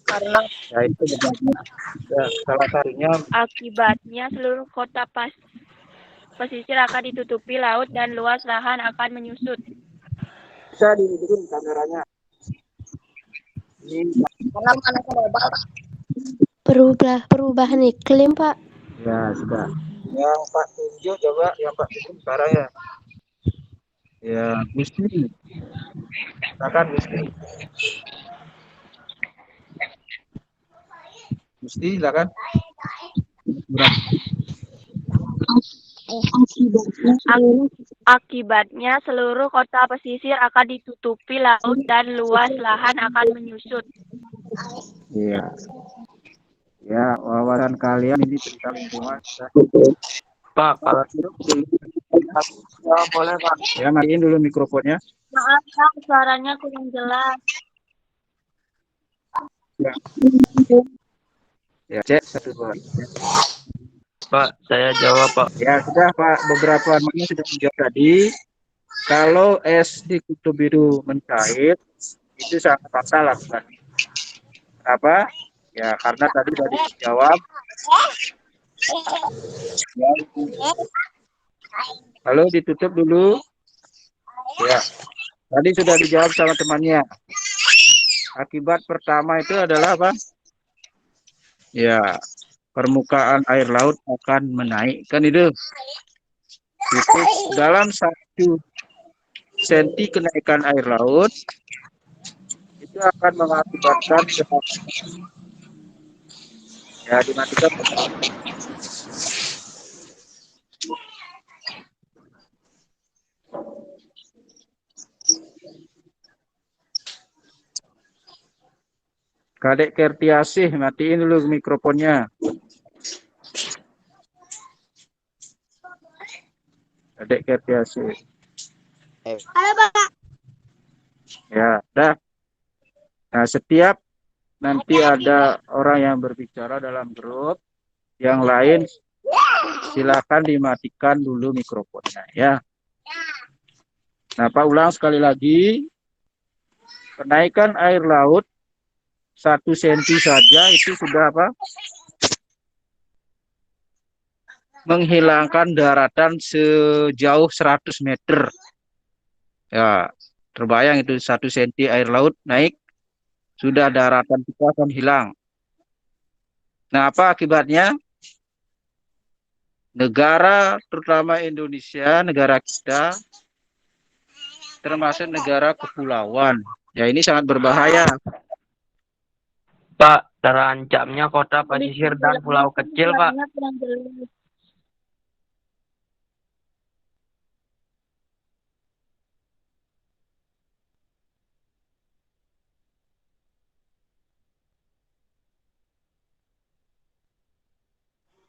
Speaker 8: Karena
Speaker 5: Ya itu ya, salah satunya
Speaker 9: Akibatnya seluruh kota pesisir akan ditutupi laut dan luas lahan akan menyusut.
Speaker 5: bisa dihidupin kameranya. Ini
Speaker 8: karena pemanasan global, Pak.
Speaker 7: Perubahan iklim, Pak.
Speaker 5: ya sudah. Yang Pak tunjuk coba yang Pak tunjuk sekarang ya. Ya, Gusti. Silakan Gusti. Gusti silakan.
Speaker 9: Akibatnya seluruh kota pesisir akan ditutupi laut dan luas lahan akan menyusut.
Speaker 5: Iya. Ya, wawasan kalian ini tentang lingkungan.
Speaker 3: Pak, kalau
Speaker 5: Boleh Pak. Ya, matiin dulu mikrofonnya.
Speaker 9: Maaf, Kang, suaranya kurang jelas.
Speaker 5: Ya, cek satu dua.
Speaker 3: Pak, saya jawab, Pak.
Speaker 5: Ya, sudah Pak. Beberapa namanya sudah menjawab tadi. Kalau es di kutub itu mencair, itu sangat fatal lah. Kenapa? Ya, karena tadi sudah dijawab. Ya. Halo, ditutup dulu. Ya, tadi sudah dijawab sama temannya. Akibat pertama itu adalah apa? Ya, permukaan air laut akan menaik. Kan itu dalam 1 senti kenaikan air laut itu akan mengakibatkan ya dimatikan. Kadek Kertiasih, matiin dulu mikrofonnya. Kadek Kertiasih.
Speaker 8: Halo, Pak.
Speaker 5: Ya, dah. Nah, setiap nanti ada orang yang berbicara dalam grup, yang lain silakan dimatikan dulu mikrofonnya ya. Nah, Pak ulang sekali lagi. Kenaikan air laut 1 cm saja itu sudah apa? Menghilangkan daratan sejauh 100 meter. Ya, terbayang itu 1 cm air laut naik, sudah daratan kita akan hilang. Nah, apa akibatnya? Negara, terutama Indonesia, negara kita, termasuk negara kepulauan. Ya, ini sangat berbahaya.
Speaker 3: Pak, terancamnya kota pesisir dan pulau kecil, Pak.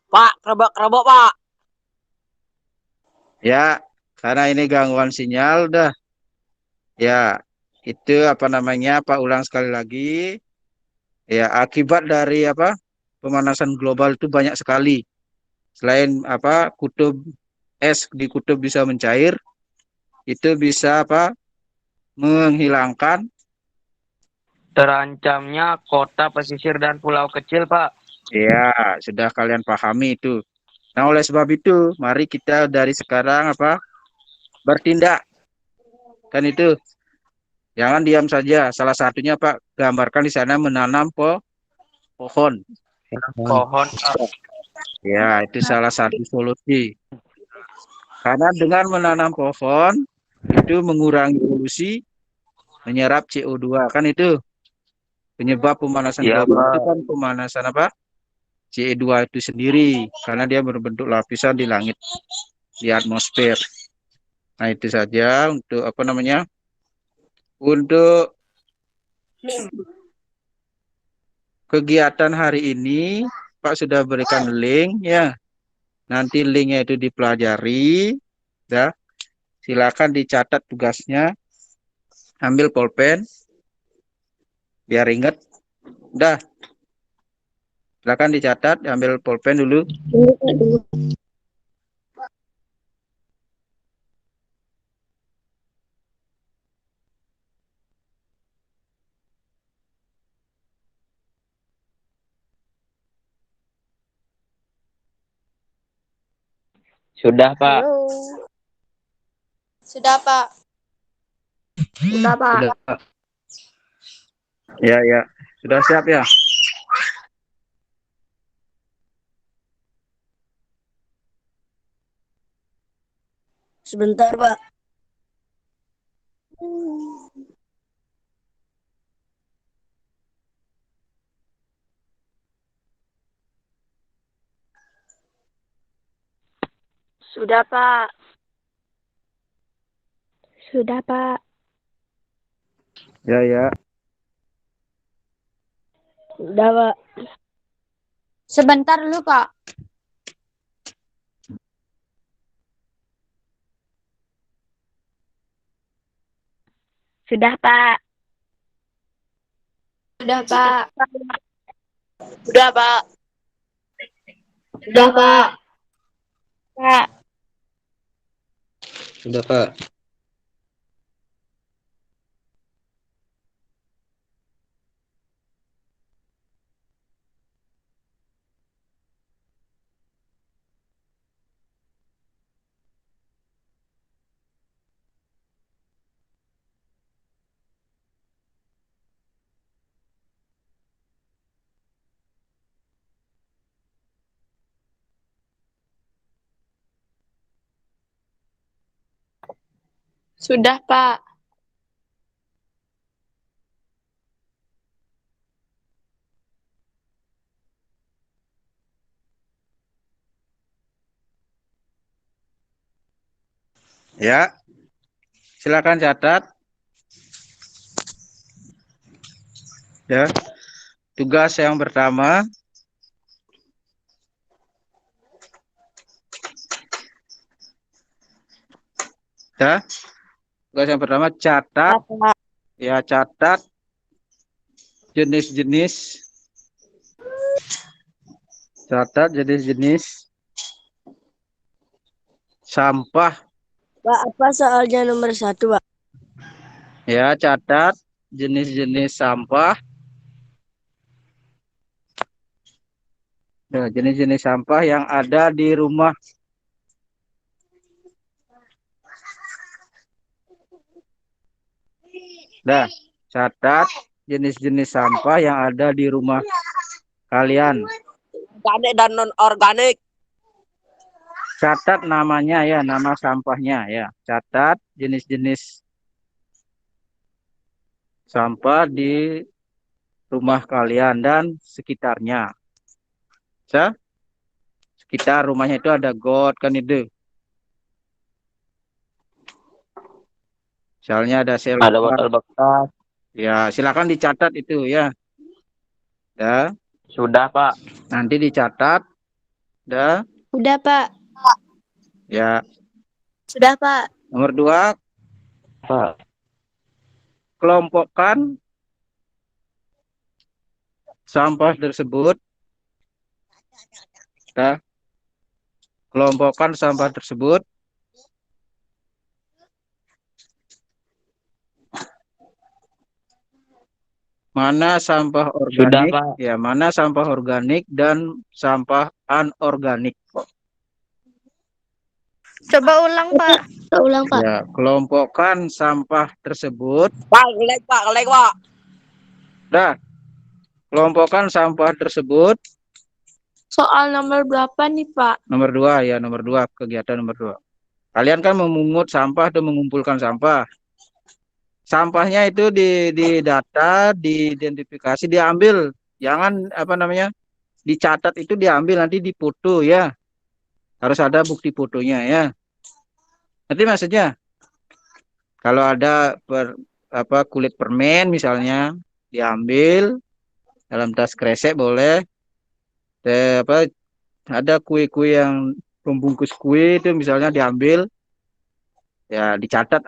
Speaker 10: Pak, kerebak-kerebak, Pak.
Speaker 5: Ya, karena ini gangguan sinyal dah. Ya, itu apa namanya? Pak ulang sekali lagi. Ya, akibat dari apa? Pemanasan global itu banyak sekali. Selain apa? Kutub es di kutub bisa mencair, itu bisa apa? Menghilangkan.
Speaker 3: Terancamnya kota pesisir dan pulau kecil, Pak.
Speaker 5: Ya, sudah kalian pahami itu. Nah, oleh sebab itu, mari kita dari sekarang apa? Bertindak. Kan itu. Jangan diam saja. Salah satunya Pak, gambarkan di sana menanam pohon.
Speaker 3: Pohon, Pak.
Speaker 5: Ya, itu salah satu solusi. Karena dengan menanam pohon, itu mengurangi polusi, menyerap CO2. Kan itu penyebab pemanasan
Speaker 3: Iya,
Speaker 5: global itu
Speaker 3: Pak.
Speaker 5: kan pemanasan apa? CO2 itu sendiri. Karena dia berbentuk lapisan di langit, di atmosfer. Nah, itu saja untuk apa namanya? Untuk kegiatan hari ini, Pak sudah berikan link ya. Nanti linknya itu dipelajari, ya. Silakan dicatat tugasnya, ambil pulpen, biar ingat. Udah, silakan dicatat, ambil pulpen dulu.
Speaker 3: Sudah, Pak.
Speaker 4: Halo. Sudah, Pak.
Speaker 8: Sudah, Pak.
Speaker 5: Sudah, Pak. Ya, ya. Sudah siap ya?
Speaker 8: Sebentar, Pak.
Speaker 9: Sudah, Pak. Sudah, Pak.
Speaker 5: Ya, ya.
Speaker 9: Sudah, Pak.
Speaker 8: Sebentar dulu, Pak.
Speaker 9: Sudah, Pak.
Speaker 4: Sudah, Pak.
Speaker 8: Sudah, Pak.
Speaker 4: Sudah, Pak.
Speaker 9: Pak.
Speaker 5: Sudah, Pak.
Speaker 4: Sudah, Pak.
Speaker 5: Ya. Silakan catat. Ya. tugas yang pertama. Ya, tugas yang pertama catat, ya catat jenis-jenis, sampah.
Speaker 8: Pak, apa soalnya nomor 1, Pak?
Speaker 5: Ya, catat jenis-jenis sampah. Ya, jenis-jenis sampah yang ada di rumah. Nah, catat jenis-jenis sampah yang ada di rumah kalian.
Speaker 10: Organik dan non organik.
Speaker 5: Catat namanya ya, nama sampahnya ya. Catat jenis-jenis sampah di rumah kalian dan sekitarnya. Sekitar rumahnya itu ada got kan itu. Misalnya ada selokan.
Speaker 3: Ada botol bekas.
Speaker 5: Ya, silakan dicatat itu ya. Ya.
Speaker 3: Sudah, Pak.
Speaker 5: Nanti dicatat. Udah.
Speaker 7: Udah, Pak.
Speaker 5: Ya.
Speaker 4: Sudah, Pak.
Speaker 5: Nomor 2.
Speaker 3: Pak.
Speaker 5: Kelompokkan sampah tersebut. Ya. Kelompokkan sampah tersebut. Mana sampah organik?
Speaker 3: Sudah, Pak.
Speaker 5: Ya, mana sampah organik dan sampah anorganik?
Speaker 4: Coba ulang, Pak.
Speaker 7: Ulang, Pak.
Speaker 5: Ya, kelompokkan sampah tersebut.
Speaker 10: Pak, ngelek Pak.
Speaker 5: Dah. Kelompokkan sampah tersebut.
Speaker 7: Soal nomor berapa nih, Pak?
Speaker 5: Nomor 2 ya, nomor 2, kegiatan nomor 2. Kalian kan memungut sampah atau mengumpulkan sampah. Sampahnya itu didata, diidentifikasi, diambil. Jangan dicatat itu diambil nanti dipoto ya. Harus ada bukti fotonya ya. Nanti maksudnya kalau ada kulit permen misalnya diambil dalam tas kresek boleh. Ada kue-kue yang pembungkus kue itu misalnya diambil. Ya dicatat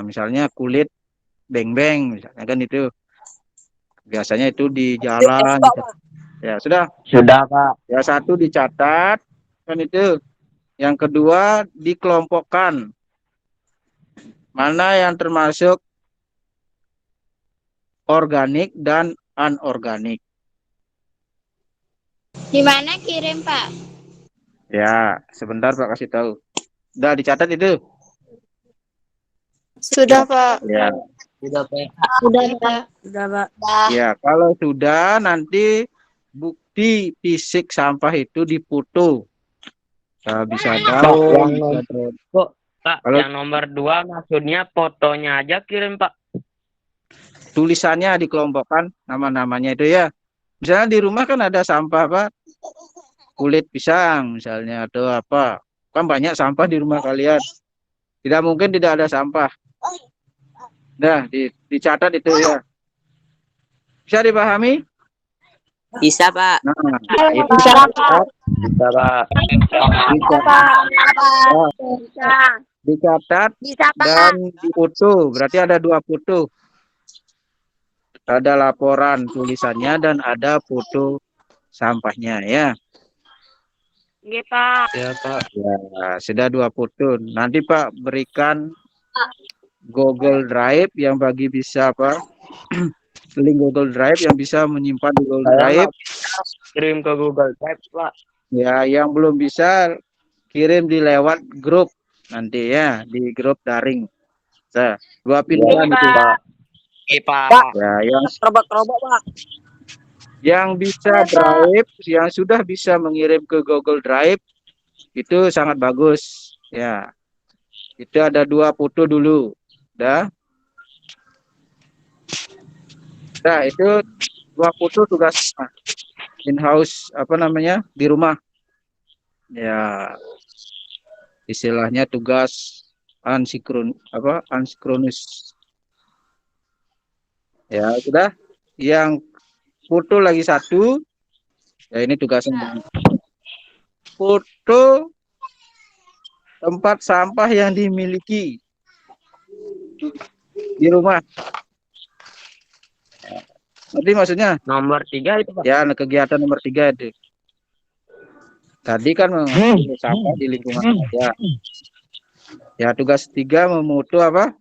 Speaker 5: misalnya kulit beng-beng misalnya kan itu biasanya itu di jalan gitu. Ya sudah
Speaker 3: Pak.
Speaker 5: Ya 1 dicatat kan itu, yang kedua dikelompokkan mana yang termasuk organik dan anorganik.
Speaker 7: Di mana kirim, Pak?
Speaker 5: Ya sebentar Pak kasih tahu. Udah dicatat itu.
Speaker 4: Sudah, Pak.
Speaker 5: Ya.
Speaker 3: Sudah, Pak.
Speaker 8: Sudah, Pak.
Speaker 5: Ya, kalau sudah nanti bukti fisik sampah itu dipoto. Nah, bisa daun,
Speaker 3: Pak, yang nomor 2 maksudnya fotonya aja kirim, Pak.
Speaker 5: tulisannya dikelompokkan nama-namanya itu ya. Misalnya di rumah kan ada sampah Pak, kulit pisang misalnya atau apa. Kan banyak sampah di rumah kalian. Tidak mungkin tidak ada sampah. Nah, dicatat itu ya. Bisa dipahami?
Speaker 10: Bisa, Pak.
Speaker 5: Nah, itu
Speaker 8: Bisa, Pak.
Speaker 3: Bisa, Pak.
Speaker 5: dicatat dan difoto. Berarti ada 2 foto. Ada laporan tulisannya dan ada foto sampahnya ya.
Speaker 9: Nggih, Pak.
Speaker 3: Ya, Pak.
Speaker 5: Ya, sudah 2 foto. Nanti Pak berikan Google Drive yang bagi bisa link Google Drive yang bisa menyimpan di Google Drive.
Speaker 3: Kirim ke Google Drive, Pak.
Speaker 5: Ya, yang belum bisa kirim di lewat grup nanti ya, di grup daring. Nah, 2 pilihan itu Pak.
Speaker 10: Pak.
Speaker 5: Ya, yang
Speaker 10: Kerobak, Pak.
Speaker 5: yang bisa Drive, yang sudah bisa mengirim ke Google Drive itu sangat bagus. Ya, itu ada 2 foto dulu, dah. Nah, itu 2 foto tugas in-house di rumah. Ya, istilahnya tugas ansinkronus. Ya, sudah. Yang foto lagi satu. Ya ini tugasnya. Foto tempat sampah yang dimiliki di rumah. Nanti maksudnya
Speaker 3: Nomor 3 itu, Pak.
Speaker 5: ya kegiatan nomor 3 itu. Tadi kan mengambil sampah di lingkungan saja. Ya tugas 3 memutu apa?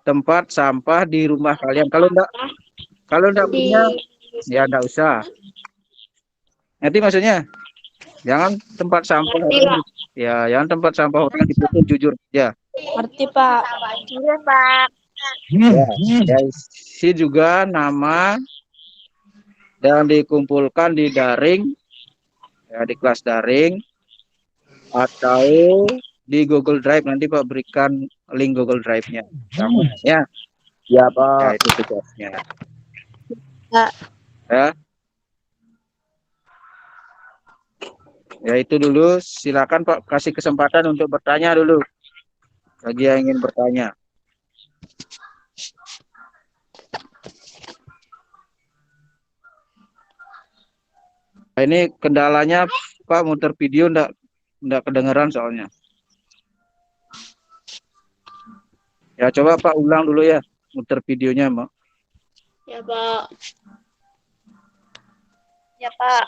Speaker 5: Tempat sampah di rumah kalian. Kalau enggak punya ya enggak usah. Nanti maksudnya jangan tempat sampah orang, ya jangan tempat sampah orang difoto, jujur ya.
Speaker 8: Ngerti, Pak.
Speaker 1: Iya, Pak.
Speaker 5: Ya, isi juga nama dan dikumpulkan di daring, ya di kelas daring atau di Google Drive. Nanti Pak berikan link Google Drive-nya. Ya,
Speaker 3: Ya, Pak.
Speaker 5: ya itu tugasnya.
Speaker 8: Pak.
Speaker 5: Ya. Ya itu dulu. Silakan Pak kasih kesempatan untuk bertanya dulu. Bagi yang ingin bertanya. Nah, ini kendalanya Pak muter video enggak kedengeran soalnya. Ya coba Pak ulang dulu ya muter videonya, Mak.
Speaker 1: Ya, Pak. Ya, Pak.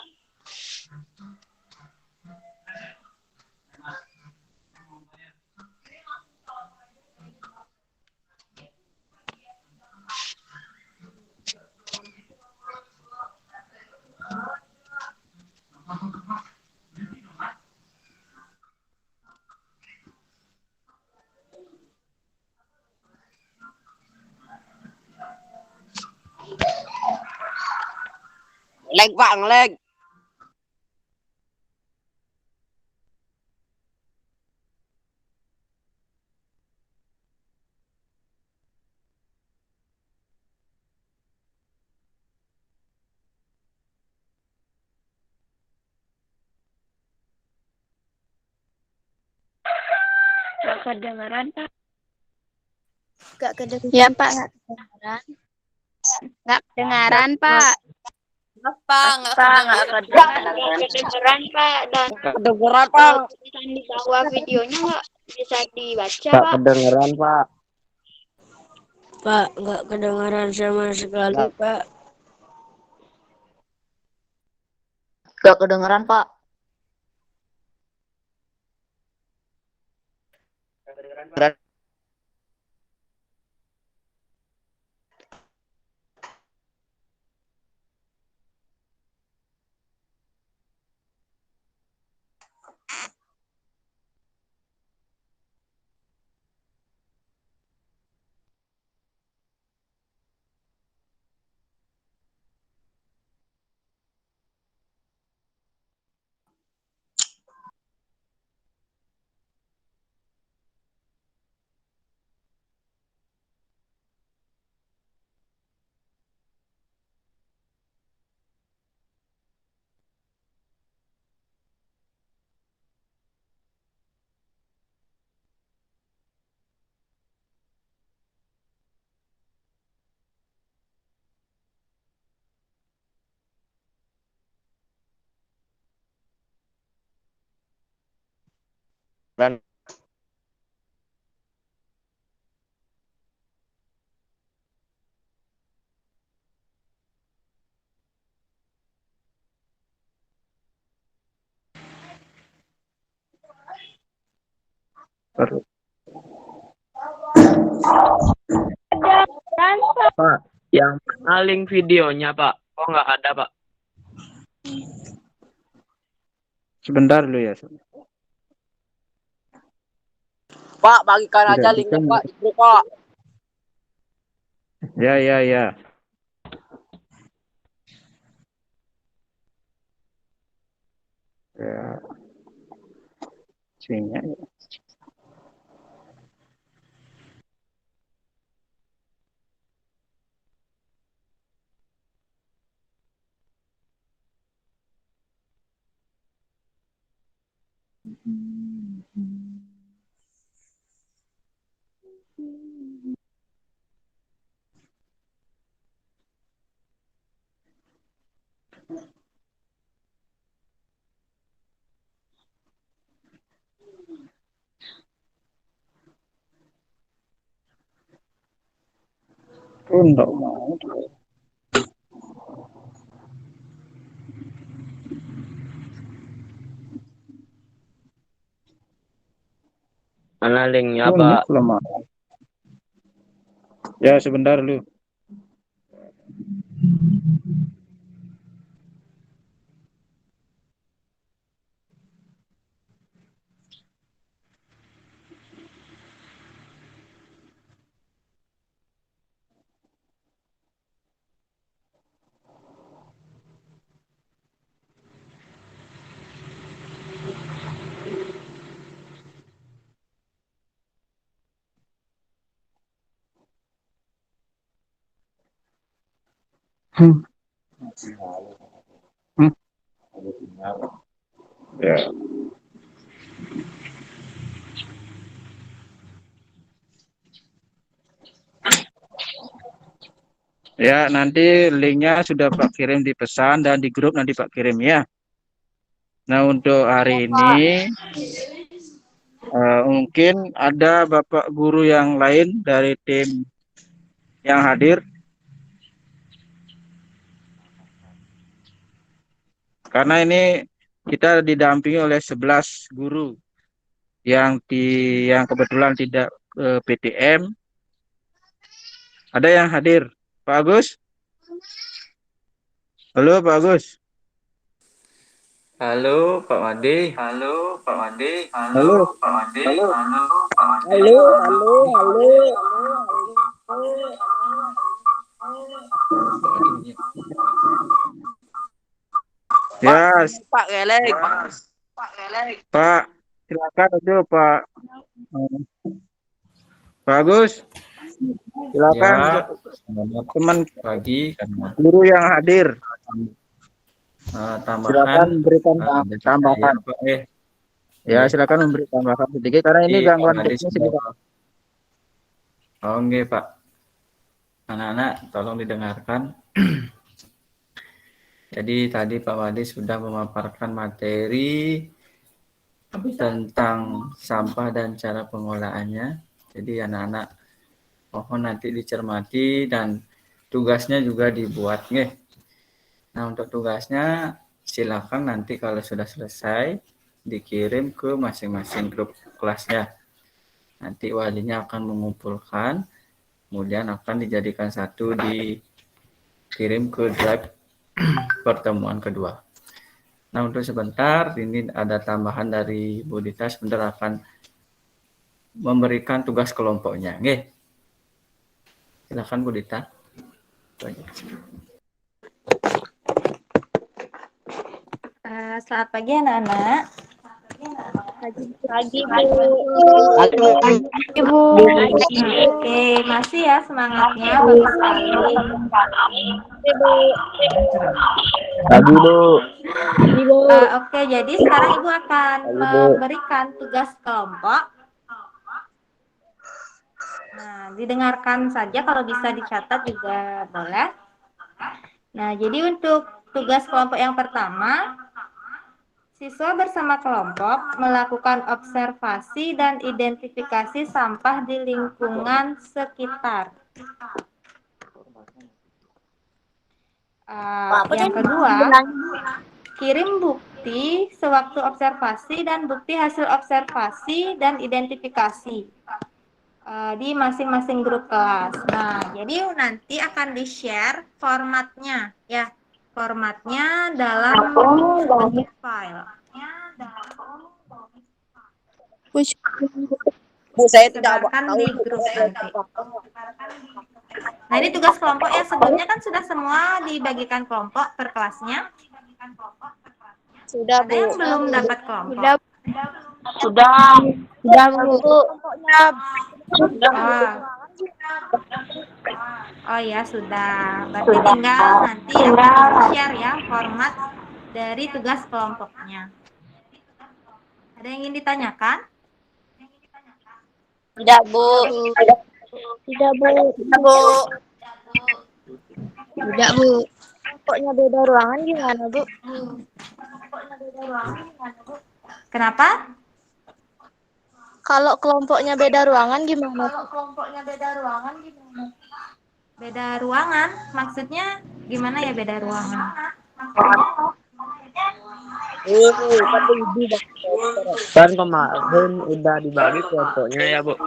Speaker 10: Lag Pak, ngelag.
Speaker 9: Gak kedengeran, Pak.
Speaker 8: Gak kedengeran.
Speaker 1: Ya, Pak. Nggak kedengaran. Nggak kedengaran, Pak.
Speaker 8: Apa?
Speaker 9: Nggak kedengeran, Pak. Dan
Speaker 10: Kedengeran Pak.
Speaker 9: tulisan di bawah videonya nggak bisa dibaca,
Speaker 3: Nggak
Speaker 9: Pak.
Speaker 3: kedengeran, Pak.
Speaker 8: Pak, nggak kedengaran sama sekali, Pak.
Speaker 1: Nggak kedengeran, Pak.
Speaker 3: Dan Pak, yang mana link videonya, Pak? Oh, nggak ada, Pak.
Speaker 5: Sebentar dulu ya.
Speaker 10: Pak, bagikan
Speaker 5: Tidak
Speaker 10: aja
Speaker 5: bisa,
Speaker 10: linknya
Speaker 5: Pak.
Speaker 10: Pak. Itu Pak.
Speaker 5: Ya, ya, ya. Ya. Sini ya. Enggak mau.
Speaker 3: Mana linknya,
Speaker 5: Ini
Speaker 3: Pak?
Speaker 5: lemah. Ya, sebentar lu. Hmm. Hmm. Ya. Ya, nanti linknya sudah Pak kirim di pesan dan di grup nanti Pak kirim ya. Nah, untuk hari ini mungkin ada Bapak guru yang lain dari tim yang hadir. Karena ini kita didampingi oleh 11 guru yang kebetulan tidak PTM. Ada yang hadir. Pak Agus? Halo Pak Agus.
Speaker 11: Halo Pak Made.
Speaker 10: Halo, Pak Made.
Speaker 5: Halo.
Speaker 10: Pak Made.
Speaker 5: Halo.
Speaker 10: Pak Made.
Speaker 5: Ya,
Speaker 10: Pak Geleng.
Speaker 5: Pak, silakan itu Pak. Pak Agus, silakan
Speaker 11: Ya, selamat
Speaker 5: teman
Speaker 11: pagi. Karena
Speaker 5: guru yang hadir. Silakan
Speaker 11: tambahan
Speaker 5: berikan
Speaker 11: dari
Speaker 5: tambahan.
Speaker 11: saya, Pak.
Speaker 5: Ya, silakan memberi tambahan sedikit karena ini
Speaker 11: Jadi,
Speaker 5: gangguan
Speaker 11: Pak Made
Speaker 5: teknis
Speaker 11: sudah.
Speaker 5: sedikit.
Speaker 11: Oh, enggak, Pak. Anak-anak, tolong didengarkan. Jadi tadi Pak Made sudah memaparkan materi tentang sampah dan cara pengolahannya. Jadi anak-anak mohon nanti dicermati dan tugasnya juga dibuat nih. Nah, untuk tugasnya silakan nanti kalau sudah selesai dikirim ke masing-masing grup kelasnya. Nanti walinya akan mengumpulkan, kemudian akan dijadikan satu dikirim ke drive pertemuan kedua. Nah, untuk sebentar ini ada tambahan dari Bu Dita, sebentar akan memberikan tugas kelompoknya. Nggih. Silakan Bu Dita.
Speaker 12: Selamat pagi anak-anak.
Speaker 8: Pagi, Bu.
Speaker 12: Ibu. Oke, masih ya semangatnya, bagus sekali.
Speaker 5: Pagi Bu.
Speaker 12: Oke, jadi sekarang Ibu akan memberikan tugas kelompok. Nah, didengarkan saja, kalau bisa dicatat juga boleh. Nah, jadi untuk tugas kelompok yang pertama, siswa bersama kelompok melakukan observasi dan identifikasi sampah di lingkungan sekitar. Yang kedua, kirim bukti sewaktu observasi dan bukti hasil observasi dan identifikasi di masing-masing grup kelas. Nah, jadi nanti akan di-share formatnya ya. Formatnya dalam file.
Speaker 10: Bu, saya tidak
Speaker 12: Sebarkan
Speaker 10: tahu.
Speaker 12: di grup nanti. Nah, ini tugas kelompok ya. Sebelumnya kan sudah semua dibagikan kelompok per kelasnya.
Speaker 8: Sudah,
Speaker 12: Ada
Speaker 8: Bu.
Speaker 12: yang belum dapat kelompok?
Speaker 8: Sudah, Bu.
Speaker 12: Oh ya, sudah. Berarti tinggal nanti akan di-share ya format dari tugas kelompoknya. Ada yang ingin ditanyakan?
Speaker 8: Tidak, Bu. Tidak, Bu.
Speaker 7: Tidak, Bu.
Speaker 8: kelompoknya beda ruangan gimana, Bu?
Speaker 12: Kenapa?
Speaker 8: Kalau kelompoknya beda ruangan gimana?
Speaker 12: Beda ruangan? Maksudnya gimana ya beda ruangan?
Speaker 3: Kan kemarin udah dibagi kelompoknya ya, Bu.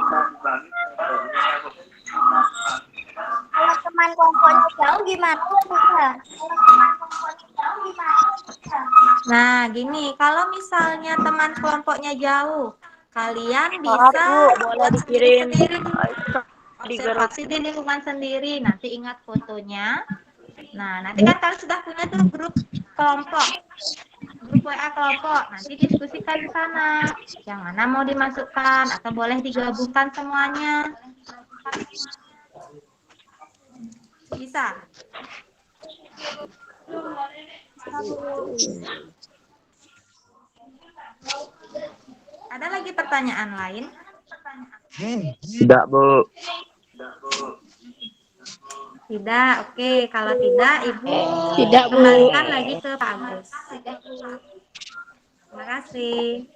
Speaker 8: Kalau teman kelompoknya jauh gimana?
Speaker 12: Nah, gini, kalau misalnya teman kelompoknya jauh, kalian
Speaker 8: Maaf,
Speaker 12: bisa
Speaker 8: Bu, boleh
Speaker 12: buat
Speaker 8: dikirim
Speaker 12: sendiri-sendiri.
Speaker 8: di grup.
Speaker 12: Observasi di lingkungan sendiri. Nanti ingat fotonya. Nah, nanti kan kalian sudah punya tuh grup kelompok. Grup WA kelompok. Nanti diskusikan di sana. Yang mana mau dimasukkan atau boleh digabungkan semuanya. Bisa? Ada lagi pertanyaan lain?
Speaker 3: Tidak, Bu.
Speaker 12: Tidak, oke. Kalau tidak, Ibu
Speaker 7: Tidak, Bu.
Speaker 12: kembalikan lagi ke Pak Agus. Terima kasih.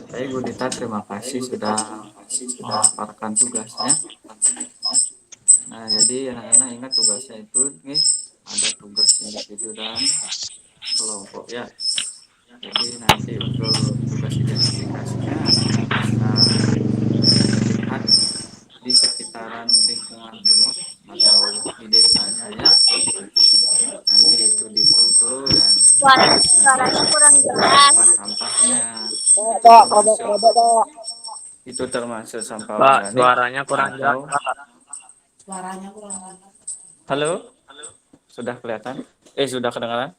Speaker 11: Baik, Bu Dita, terima kasih sudah memaparkan tugasnya. Nah, jadi anak-anak ingat tugasnya itu nih, ada tugas individu dan kelompok ya. Jadi nanti untuk tugas identifikasinya anak-anak bisa lihat di sekitaran lingkungan rumah atau di desanya ya. Nanti itu difoto dan
Speaker 8: Suaranya kurang jelas.
Speaker 11: sampahnya itu termasuk sampah
Speaker 3: Pak,
Speaker 11: organik
Speaker 3: suaranya kurang
Speaker 11: atau
Speaker 3: jelas, Pak.
Speaker 11: halo, sudah kelihatan? Sudah kedengaran?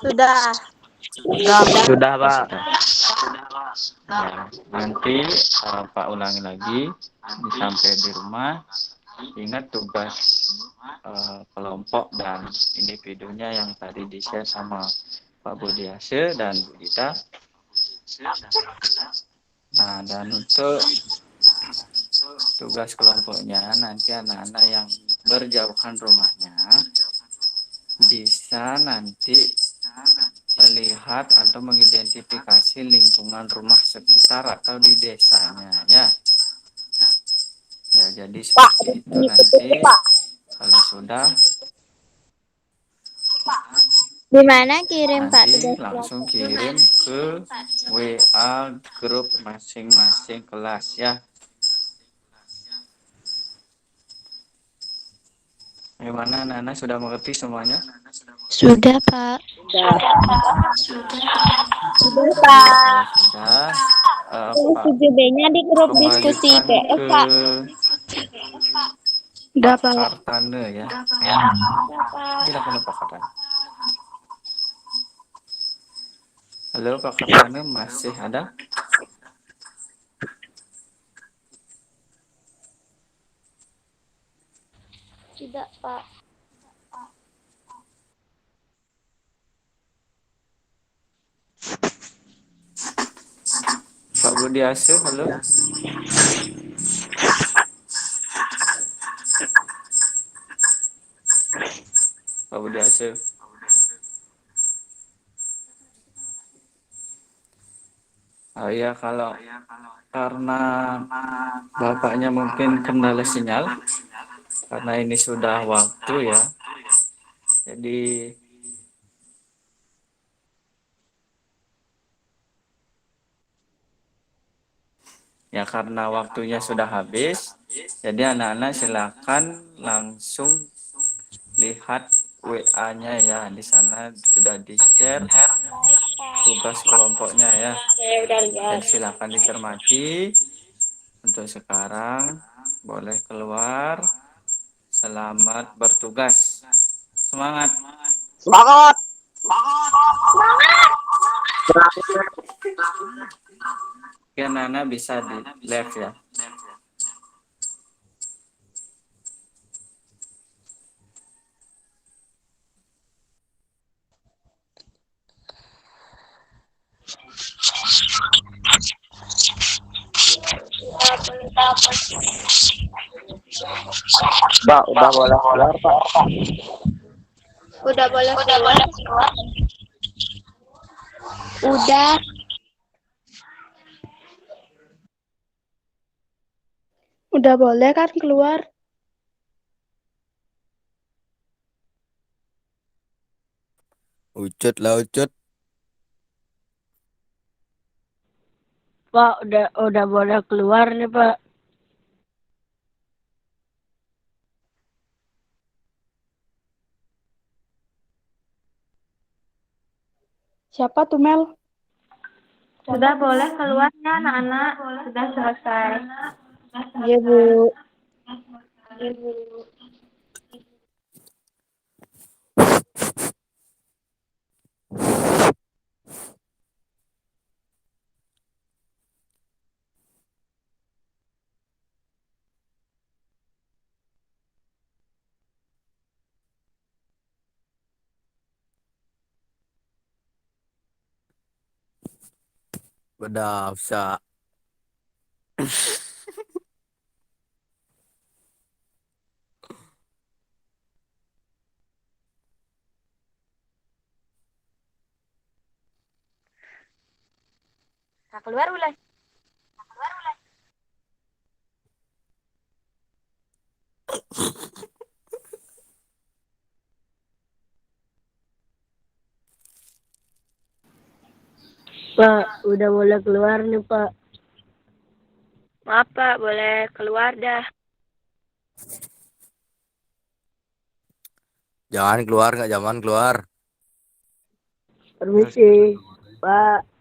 Speaker 8: Sudah.
Speaker 3: Sudah, Pak.
Speaker 11: Nah, nanti Pak ulangi lagi sampai di rumah. Ingat tugas kelompok dan individunya yang tadi di-share sama Pak Budiase dan Bu Dita. Nah, dan untuk tugas kelompoknya nanti anak-anak yang berjauhan rumahnya bisa nanti melihat atau mengidentifikasi lingkungan rumah sekitar atau di desanya ya. Ya, jadi seperti itu nanti kalau sudah
Speaker 8: Di mana kirim Pak
Speaker 11: nanti
Speaker 8: tugas
Speaker 11: langsung
Speaker 8: kelompok?
Speaker 11: kirim ke WA grup masing-masing kelas ya. Bagaimana anak-anak sudah mengerti semuanya?
Speaker 7: Sudah, Pak.
Speaker 8: Sudah, Pak.
Speaker 11: Sudah.
Speaker 8: Tulis 7B-nya di grup diskusi IPS, Pak.
Speaker 7: Sudah,
Speaker 11: Pak
Speaker 7: Pak.
Speaker 11: Kartane ya. Silakan Pak Kartane. Halo Pak Kartane, masih ada?
Speaker 8: Tidak, Pak.
Speaker 11: Pak Budiase, halo. Pak Budiase. Oh iya, kalau karena bapaknya mungkin kendala sinyal, karena ini sudah waktu ya. Jadi ya karena waktunya sudah habis, jadi anak-anak silakan langsung lihat WA-nya ya. Di sana sudah di-share tugas kelompoknya ya. Jadi silakan dicermati. Untuk sekarang boleh keluar. Selamat bertugas. Semangat.
Speaker 10: Semangat.
Speaker 11: Oke, anak-anak bisa di live ya.
Speaker 3: Pak, udah boleh keluar, Pak.
Speaker 4: Udah boleh keluar.
Speaker 7: Udah.
Speaker 4: Udah boleh kan keluar?
Speaker 13: Ucut lah ucut.
Speaker 9: Pak, udah boleh keluar nih, Pak.
Speaker 4: Siapa tuh Mel?
Speaker 12: Sudah boleh keluarnya anak-anak. Sudah selesai.
Speaker 4: Iya, Bu.
Speaker 13: Bedafsa.
Speaker 9: Nah, keluar ulah. Pak, udah boleh keluar nih, Pak. Maaf, Pak, boleh keluar dah.
Speaker 13: Jangan keluar, nggak zaman keluar.
Speaker 9: Permisi, Pak.